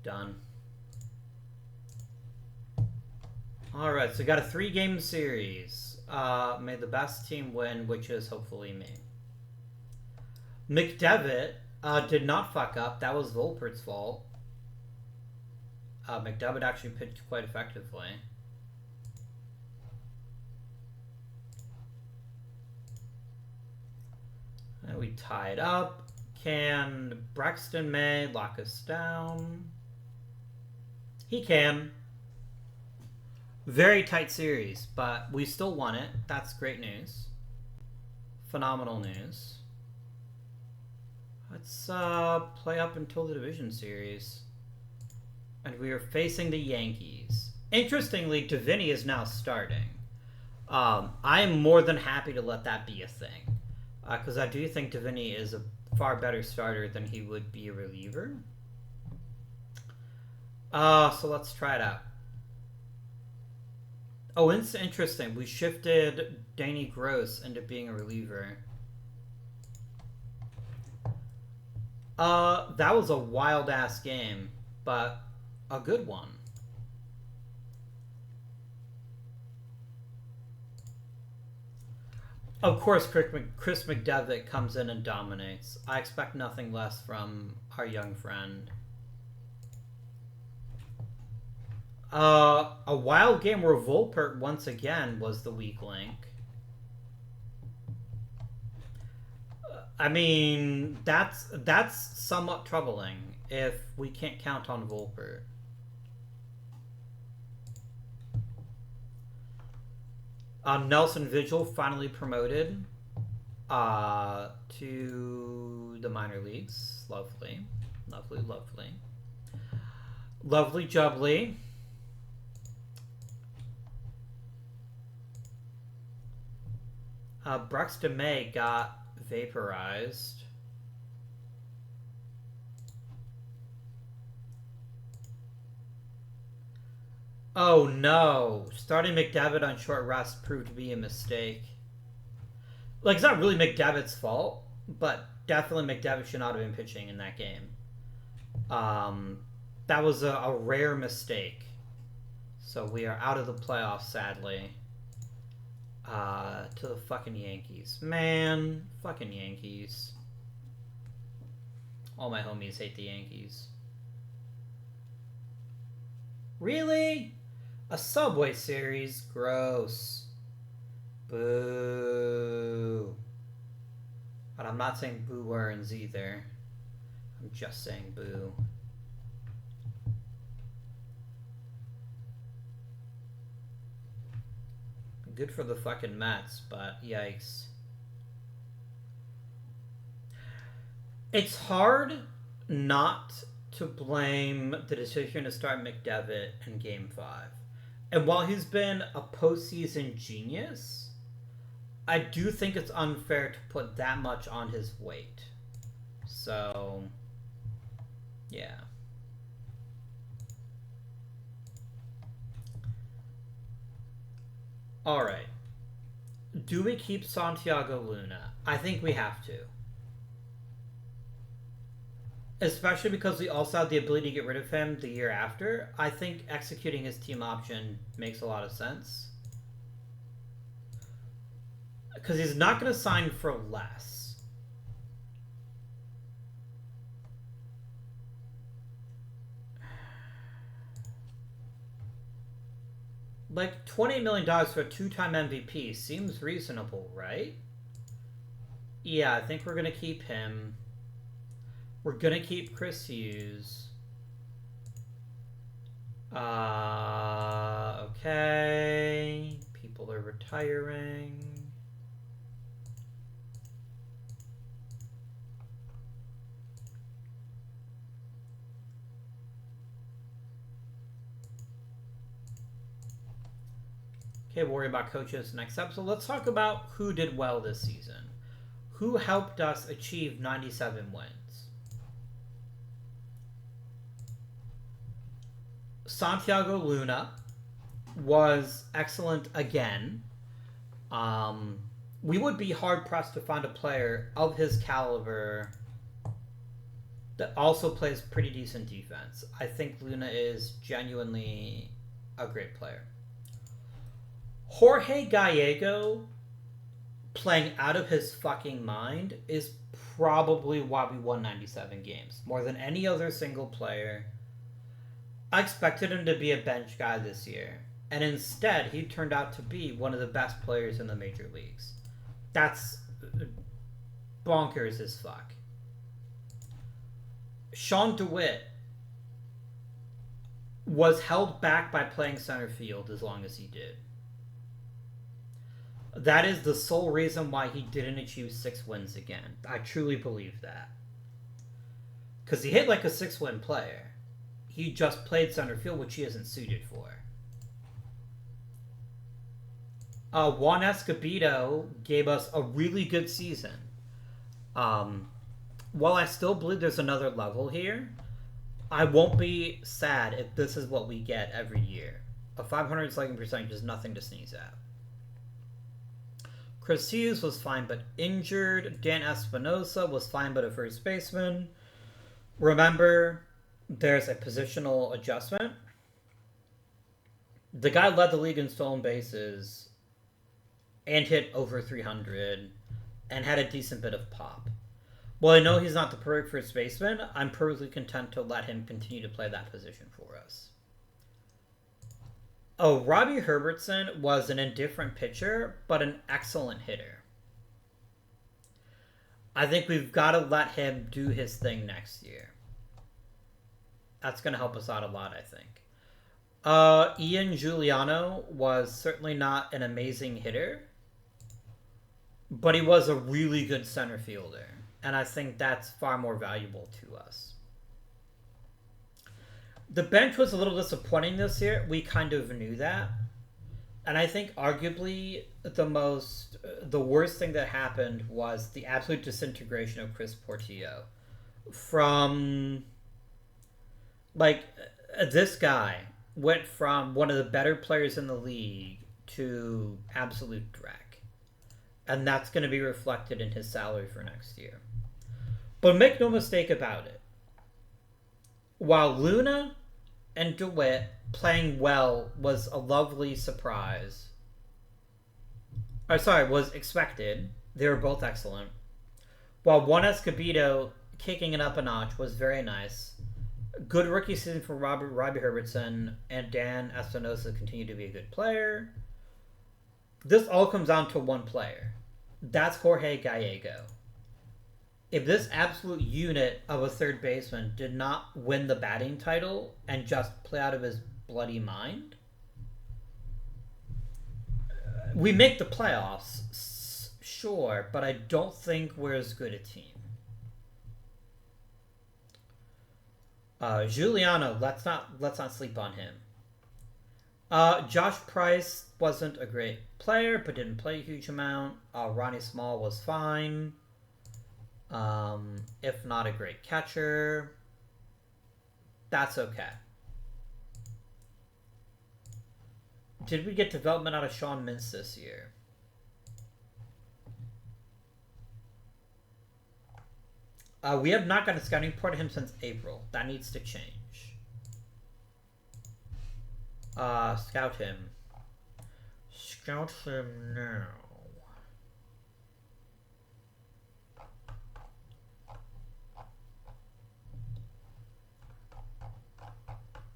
S1: Done. Alright, so we got a 3-game series. May the best team win, which is hopefully me. McDevitt did not fuck up. That was Volpert's fault. McDevitt actually pitched quite effectively. And we tied up. Can Braxton May lock us down? He can. Very tight series, but we still won it. That's great news. Phenomenal news. Let's play up until the division series. And we are facing the Yankees. Interestingly, Davini is now starting. I am more than happy to let that be a thing. Because I do think Davini is a far better starter than he would be a reliever. So let's try it out. Oh, it's interesting. We shifted Danny Gross into being a reliever. That was a wild-ass game, but a good one. Of course, Chris McDevitt comes in and dominates. I expect nothing less from our young friend. A wild game where Volpert once again was the weak link. I mean, that's somewhat troubling if we can't count on Volpert. Nelson Vigil finally promoted to the minor leagues. Lovely. Lovely, lovely. Lovely jubbly. Braxton May got vaporized. Oh no! Starting McDevitt on short rest proved to be a mistake. Like, it's not really McDevitt's fault, but definitely McDevitt should not have been pitching in that game. That was a rare mistake. So we are out of the playoffs, sadly. To the fucking Yankees. Man, fucking Yankees. All my homies hate the Yankees. Really? A Subway Series? Gross. Boo. But I'm not saying boo earns either. I'm just saying boo. Good for the fucking Mets, but yikes. It's hard not to blame the decision to start McDevitt in Game 5. And while he's been a postseason genius, I do think it's unfair to put that much on his weight. So, yeah. Alright. Do we keep Santiago Luna? I think we have to. Especially because we also have the ability to get rid of him the year after. I think executing his team option makes a lot of sense. Because he's not going to sign for less. Like, $28 million for a two-time MVP seems reasonable, right? Yeah, I think we're going to keep him. We're going to keep Chris Hughes. Okay. People are retiring. Okay, worry about coaches next episode. Let's talk about who did well this season. Who helped us achieve 97 wins? Santiago Luna was excellent again. We would be hard pressed to find a player of his caliber that also plays pretty decent defense. I think Luna is genuinely a great player. Jorge Gallego playing out of his fucking mind is probably why we won 97 games. More than any other single player. I expected him to be a bench guy this year. And instead, he turned out to be one of the best players in the major leagues. That's bonkers as fuck. Sean DeWitt was held back by playing center field as long as he did. That is the sole reason why he didn't achieve 6 wins again. I truly believe that. Because he hit like a 6-win player. He just played center field, which he isn't suited for. Juan Escobedo gave us a really good season. While I still believe there's another level here, I won't be sad if this is what we get every year. A 500 slugging percentage is nothing to sneeze at. Chris Hughes was fine but injured. Dan Espinosa was fine but a first baseman. Remember, there's a positional adjustment. The guy led the league in stolen bases and hit over 300 and had a decent bit of pop. Well, I know he's not the perfect first baseman. I'm perfectly content to let him continue to play that position for us. Oh, Robbie Herbertson was an indifferent pitcher, but an excellent hitter. I think we've got to let him do his thing next year. That's going to help us out a lot, I think. Ian Giuliano was certainly not an amazing hitter, but he was a really good center fielder, and I think that's far more valuable to us. The bench was a little disappointing this year. We kind of knew that. And I think arguably the worst thing that happened was the absolute disintegration of Chris Portillo. From, like, this guy went from one of the better players in the league to absolute dreck. And that's going to be reflected in his salary for next year. But make no mistake about it. While Luna and DeWitt playing well was a lovely surprise. Was expected. They were both excellent. While Juan Escobedo kicking it up a notch was very nice. Good rookie season for Robbie Herbertson, and Dan Espinosa continued to be a good player. This all comes down to one player. That's Jorge Gallego. If this absolute unit of a third baseman did not win the batting title and just play out of his bloody mind, we make the playoffs, sure, but I don't think we're as good a team. Giuliano, let's not sleep on him. Josh Price wasn't a great player, but didn't play a huge amount. Ronnie Small was fine. If not a great catcher, that's okay. Did we get development out of Sean Mintz this year? We have not got a scouting report of him since April. That needs to change. Scout him. Scout him now.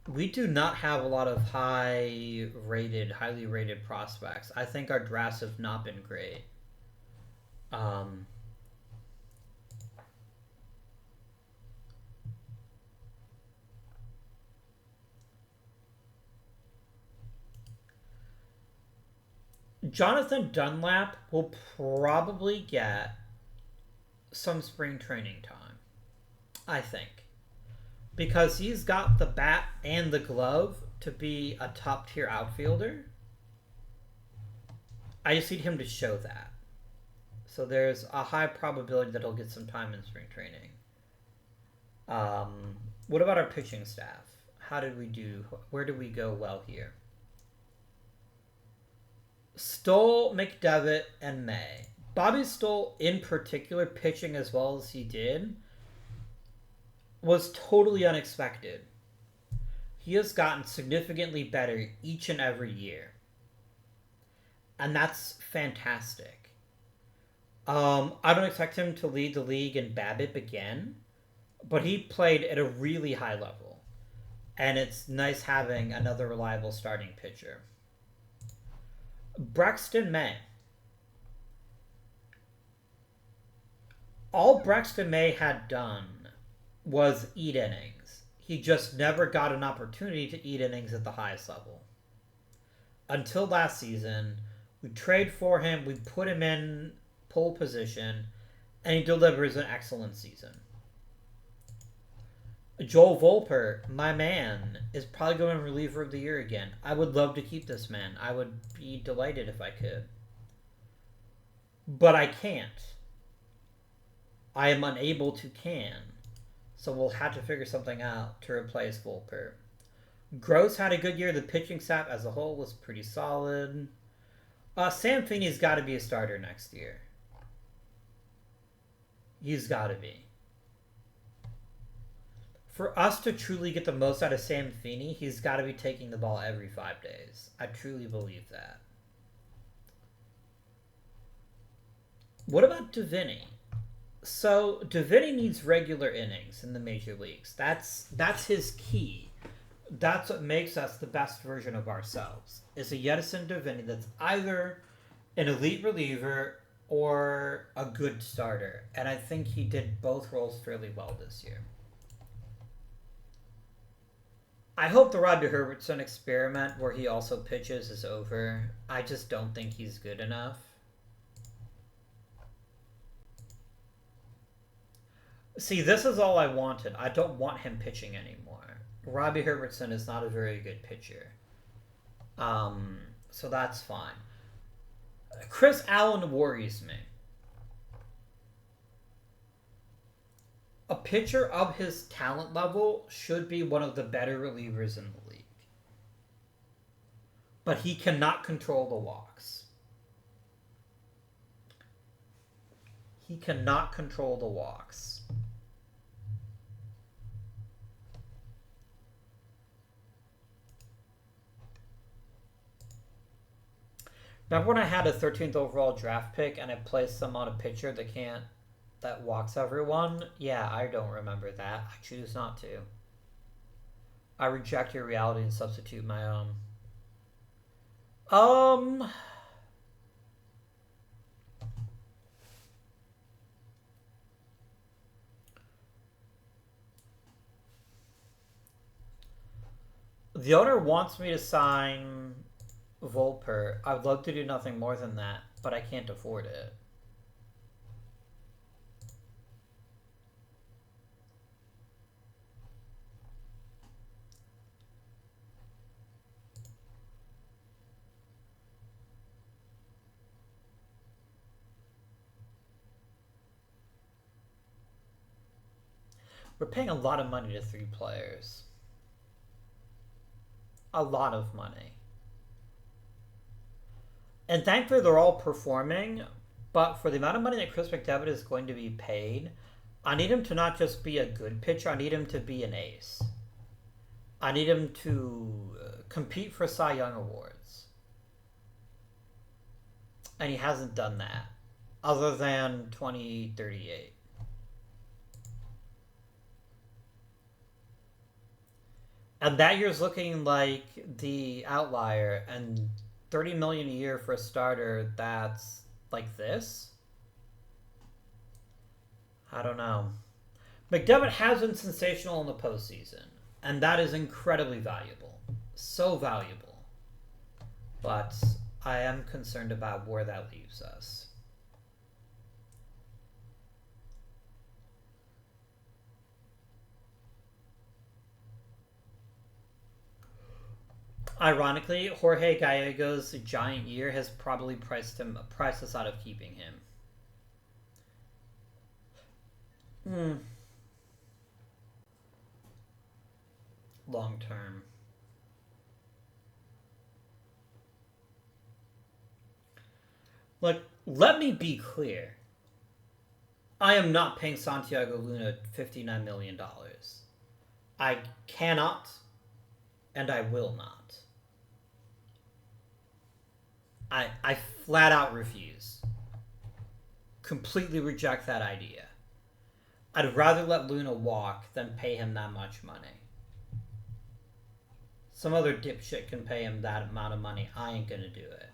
S1: We do not have a lot of highly rated prospects. I think our drafts have not been great. Um, Jonathan Dunlap will probably get some spring training time, I think. Because he's got the bat and the glove to be a top tier outfielder. I just need him to show that. So there's a high probability that he'll get some time in spring training. What about our pitching staff? How did we do? Where did we go well here? Stoll, McDevitt, and May. Bobby Stoll, in particular, pitching as well as he did, was totally unexpected. He has gotten significantly better each and every year. And that's fantastic. I don't expect him to lead the league in BABIP again, but he played at a really high level. And it's nice having another reliable starting pitcher. Braxton May. All Braxton May had done was eat innings. He just never got an opportunity to eat innings at the highest level. Until last season, we trade for him, we put him in pole position, and he delivers an excellent season. Joel Volper, my man, is probably going to reliever of the year again. I would love to keep this man. I would be delighted if I could. But I can't. I am unable to can. So we'll have to figure something out to replace Volper. Gross had a good year. The pitching staff as a whole was pretty solid. Sam Feeney's got to be a starter next year. He's got to be. For us to truly get the most out of Sam Feeney, he's got to be taking the ball every 5 days. I truly believe that. What about Deviney? So Deviney needs regular innings in the major leagues. That's his key. That's what makes us the best version of ourselves. Is a Yedison Deviney that's either an elite reliever or a good starter. And I think he did both roles fairly well this year. I hope the Robbie Herbertson experiment where he also pitches is over. I just don't think he's good enough. See, this is all I wanted. I don't want him pitching anymore. Robbie Herbertson is not a very good pitcher. So that's fine. Chris Allen worries me. A pitcher of his talent level should be one of the better relievers in the league. But he cannot control the walks. He cannot control the walks. Remember when I had a 13th overall draft pick and I placed them on a pitcher that walks everyone? Yeah, I don't remember that. I choose not to. I reject your reality and substitute my own. The owner wants me to sign Volper. I'd love to do nothing more than that, but I can't afford it. We're paying a lot of money to 3 players. A lot of money. And thankfully they're all performing, but for the amount of money that Chris McDevitt is going to be paid, I need him to not just be a good pitcher, I need him to be an ace. I need him to compete for Cy Young Awards. And he hasn't done that, other than 2038. And that year's looking like the outlier, and 30 million a year for a starter that's like this? I don't know. McDevitt has been sensational in the postseason, and that is incredibly valuable. So valuable. But I am concerned about where that leaves us. Ironically, Jorge Gallego's giant year has probably priced us out of keeping him. Long term. Look, let me be clear. I am not paying Santiago Luna $59 million. I cannot, and I will not. I flat out refuse. Completely reject that idea. I'd rather let Luna walk than pay him that much money. Some other dipshit can pay him that amount of money. I ain't gonna do it.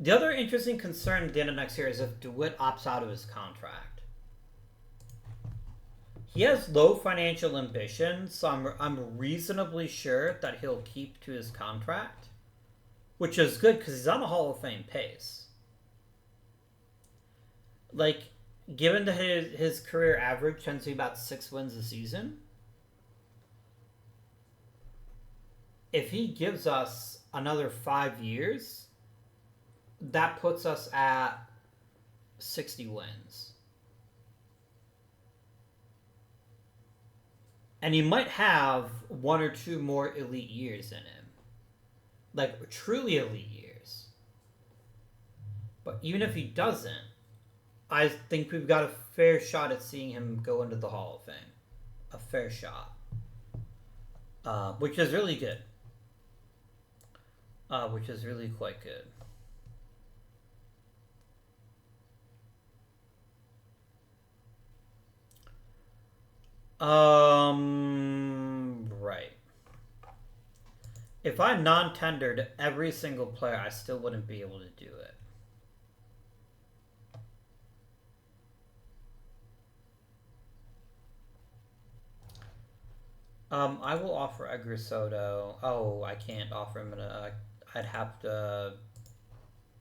S1: The other interesting concern at the end of next year is if DeWitt opts out of his contract. He has low financial ambitions, so I'm reasonably sure that he'll keep to his contract, which is good because he's on a Hall of Fame pace. Like, given that his career average tends to be about 6 wins a season, if he gives us another 5 years, that puts us at 60 wins. And he might have 1 or 2 more elite years in him. Like, truly elite years. But even if he doesn't, I think we've got a fair shot at seeing him go into the Hall of Fame. A fair shot. Which is really good. Which is really quite good. Right. If I non-tendered every single player, I still wouldn't be able to do it. I will offer Edgar Soto. Oh, I can't offer him I'd have to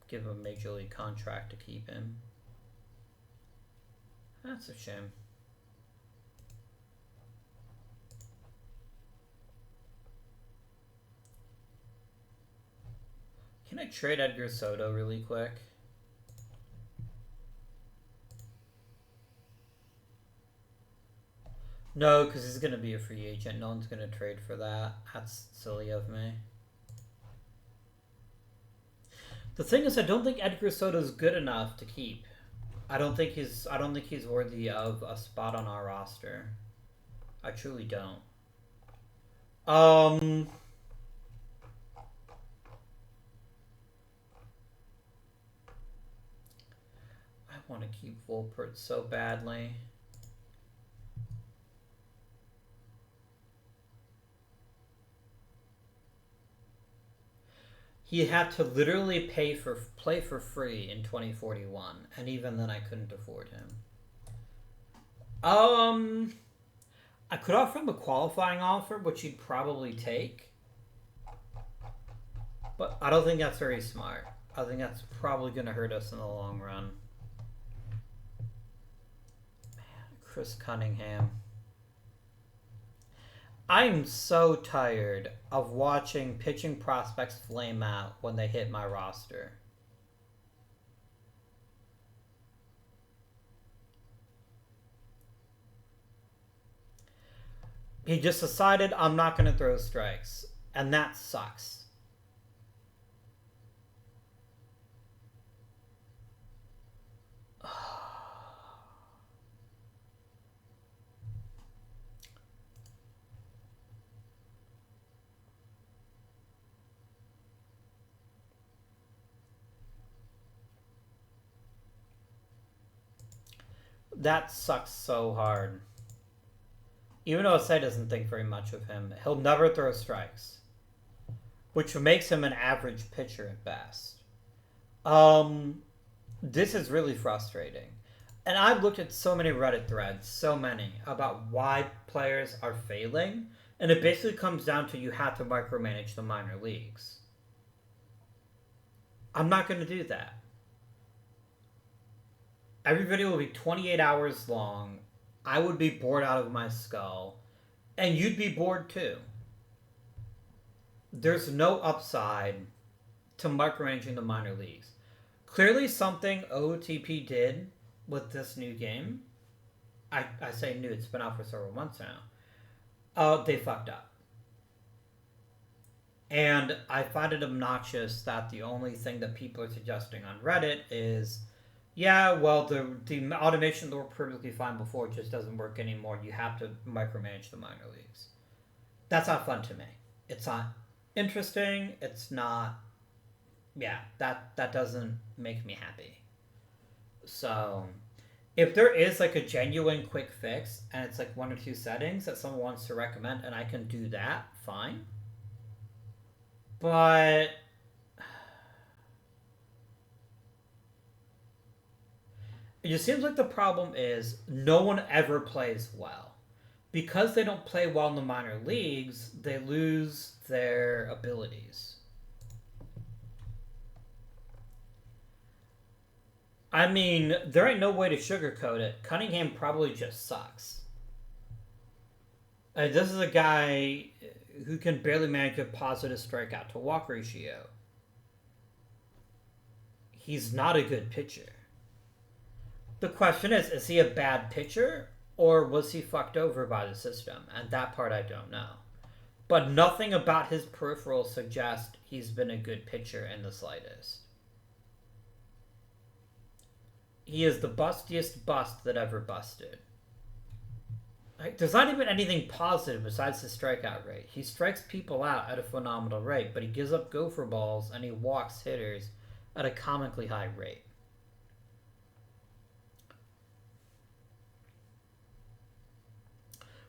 S1: give him a major league contract to keep him. That's a shame. Can I trade Edgar Soto really quick? No, because he's going to be a free agent. No one's going to trade for that. That's silly of me. The thing is, I don't think Edgar Soto's good enough to keep. I don't think he's worthy of a spot on our roster. I truly don't. I want to keep Volpert so badly. He had to literally play for free in 2041, and even then I couldn't afford him. I could offer him a qualifying offer, which he'd probably take. But I don't think that's very smart. I think that's probably going to hurt us in the long run. Man, Chris Cunningham. I'm so tired of watching pitching prospects flame out when they hit my roster. He just decided I'm not going to throw strikes, and that sucks. That sucks so hard. Even though Osei doesn't think very much of him, he'll never throw strikes, which makes him an average pitcher at best. This is really frustrating. And I've looked at so many Reddit threads, so many, about why players are failing, and it basically comes down to you have to micromanage the minor leagues. I'm not going to do that. Every video will be 28 hours long. I would be bored out of my skull. And you'd be bored too. There's no upside to micromanaging the minor leagues. Clearly something OOTP did with this new game. I say new, it's been out for several months now. They fucked up. And I find it obnoxious that the only thing that people are suggesting on Reddit is, yeah, well, the automation that worked perfectly fine before just doesn't work anymore. You have to micromanage the minor leagues. That's not fun to me. It's not interesting. It's not... Yeah, that doesn't make me happy. So, if there is like a genuine quick fix, and it's like 1 or 2 settings that someone wants to recommend, and I can do that, fine. But... it just seems like the problem is no one ever plays well. Because they don't play well in the minor leagues, they lose their abilities. I mean, there ain't no way to sugarcoat it. Cunningham probably just sucks. This is a guy who can barely manage a positive strikeout to walk ratio. He's not a good pitcher. The question is he a bad pitcher, or was he fucked over by the system? And that part I don't know. But nothing about his peripherals suggests he's been a good pitcher in the slightest. He is the bustiest bust that ever busted. Like, there's not even anything positive besides his strikeout rate. He strikes people out at a phenomenal rate, but he gives up gopher balls and he walks hitters at a comically high rate.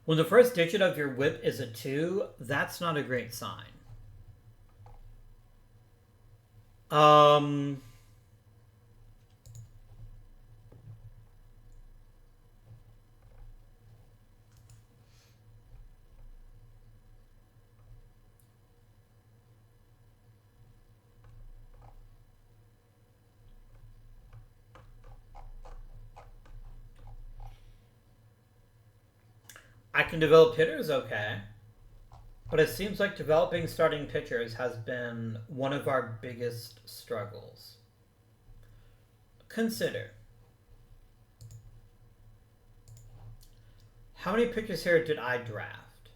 S1: When the first digit of your whip is a 2, that's not a great sign. I can develop hitters okay, but it seems like developing starting pitchers has been one of our biggest struggles. Consider, how many pitchers here did I draft?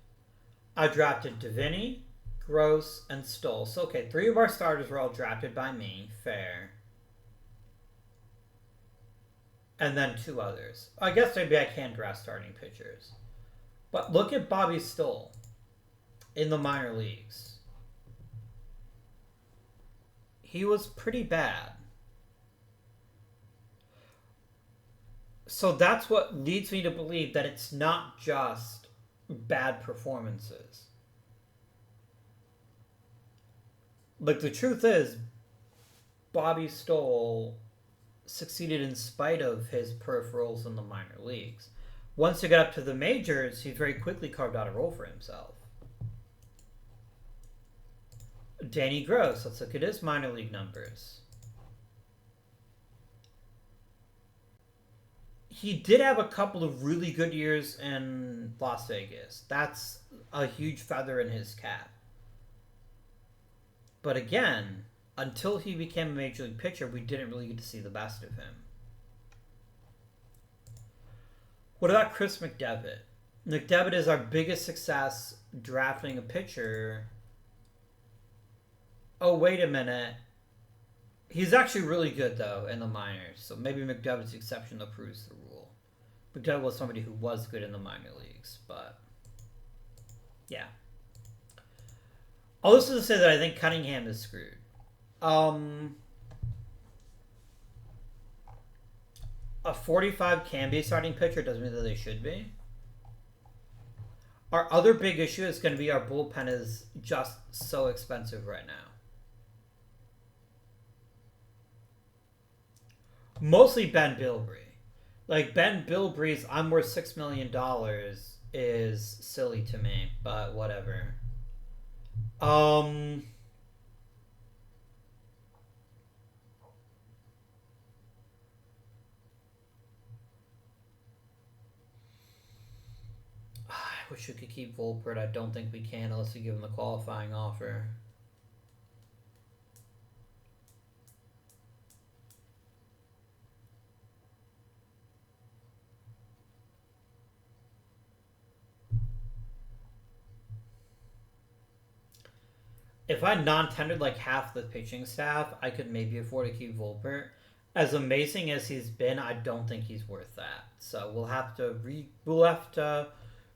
S1: I drafted Deviney, Gross, and Stoll. So, okay, 3 of our starters were all drafted by me. Fair. And then 2 others. I guess maybe I can draft starting pitchers. But look at Bobby Stoll in the minor leagues. He was pretty bad. So that's what leads me to believe that it's not just bad performances. Like, the truth is, Bobby Stoll succeeded in spite of his peripherals in the minor leagues. Once he got up to the majors, he very quickly carved out a role for himself. Danny Gross, let's look at his minor league numbers. He did have a couple of really good years in Las Vegas. That's a huge feather in his cap. But again, until he became a major league pitcher, we didn't really get to see the best of him. What about Chris McDevitt? McDevitt is our biggest success drafting a pitcher. Oh, wait a minute. He's actually really good, though, in the minors. So maybe McDevitt's the exception that proves the rule. McDevitt was somebody who was good in the minor leagues, but yeah. All this is to say that I think Cunningham is screwed. A 45 can be a starting pitcher doesn't mean that they should be. Our other big issue is going to be our bullpen is just so expensive right now. Mostly Ben Bilbrey. Like, Ben Bilbrey's I'm worth $6 million is silly to me, but whatever. I wish we could keep Volpert. I don't think we can unless we give him the qualifying offer. If I non-tendered like half the pitching staff, I could maybe afford to keep Volpert. As amazing as he's been, I don't think he's worth that. So we'll have to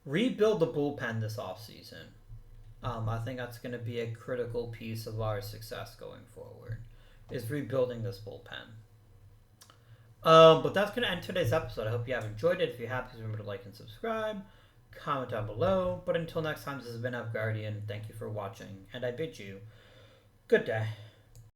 S1: rebuild the bullpen this offseason. I think that's going to be a critical piece of our success going forward, is rebuilding this bullpen. But that's going to end today's episode. I hope you have enjoyed it. If you have, please remember to like and subscribe. Comment down below. But until next time, this has been Guardian. Thank you for watching, and I bid you good day.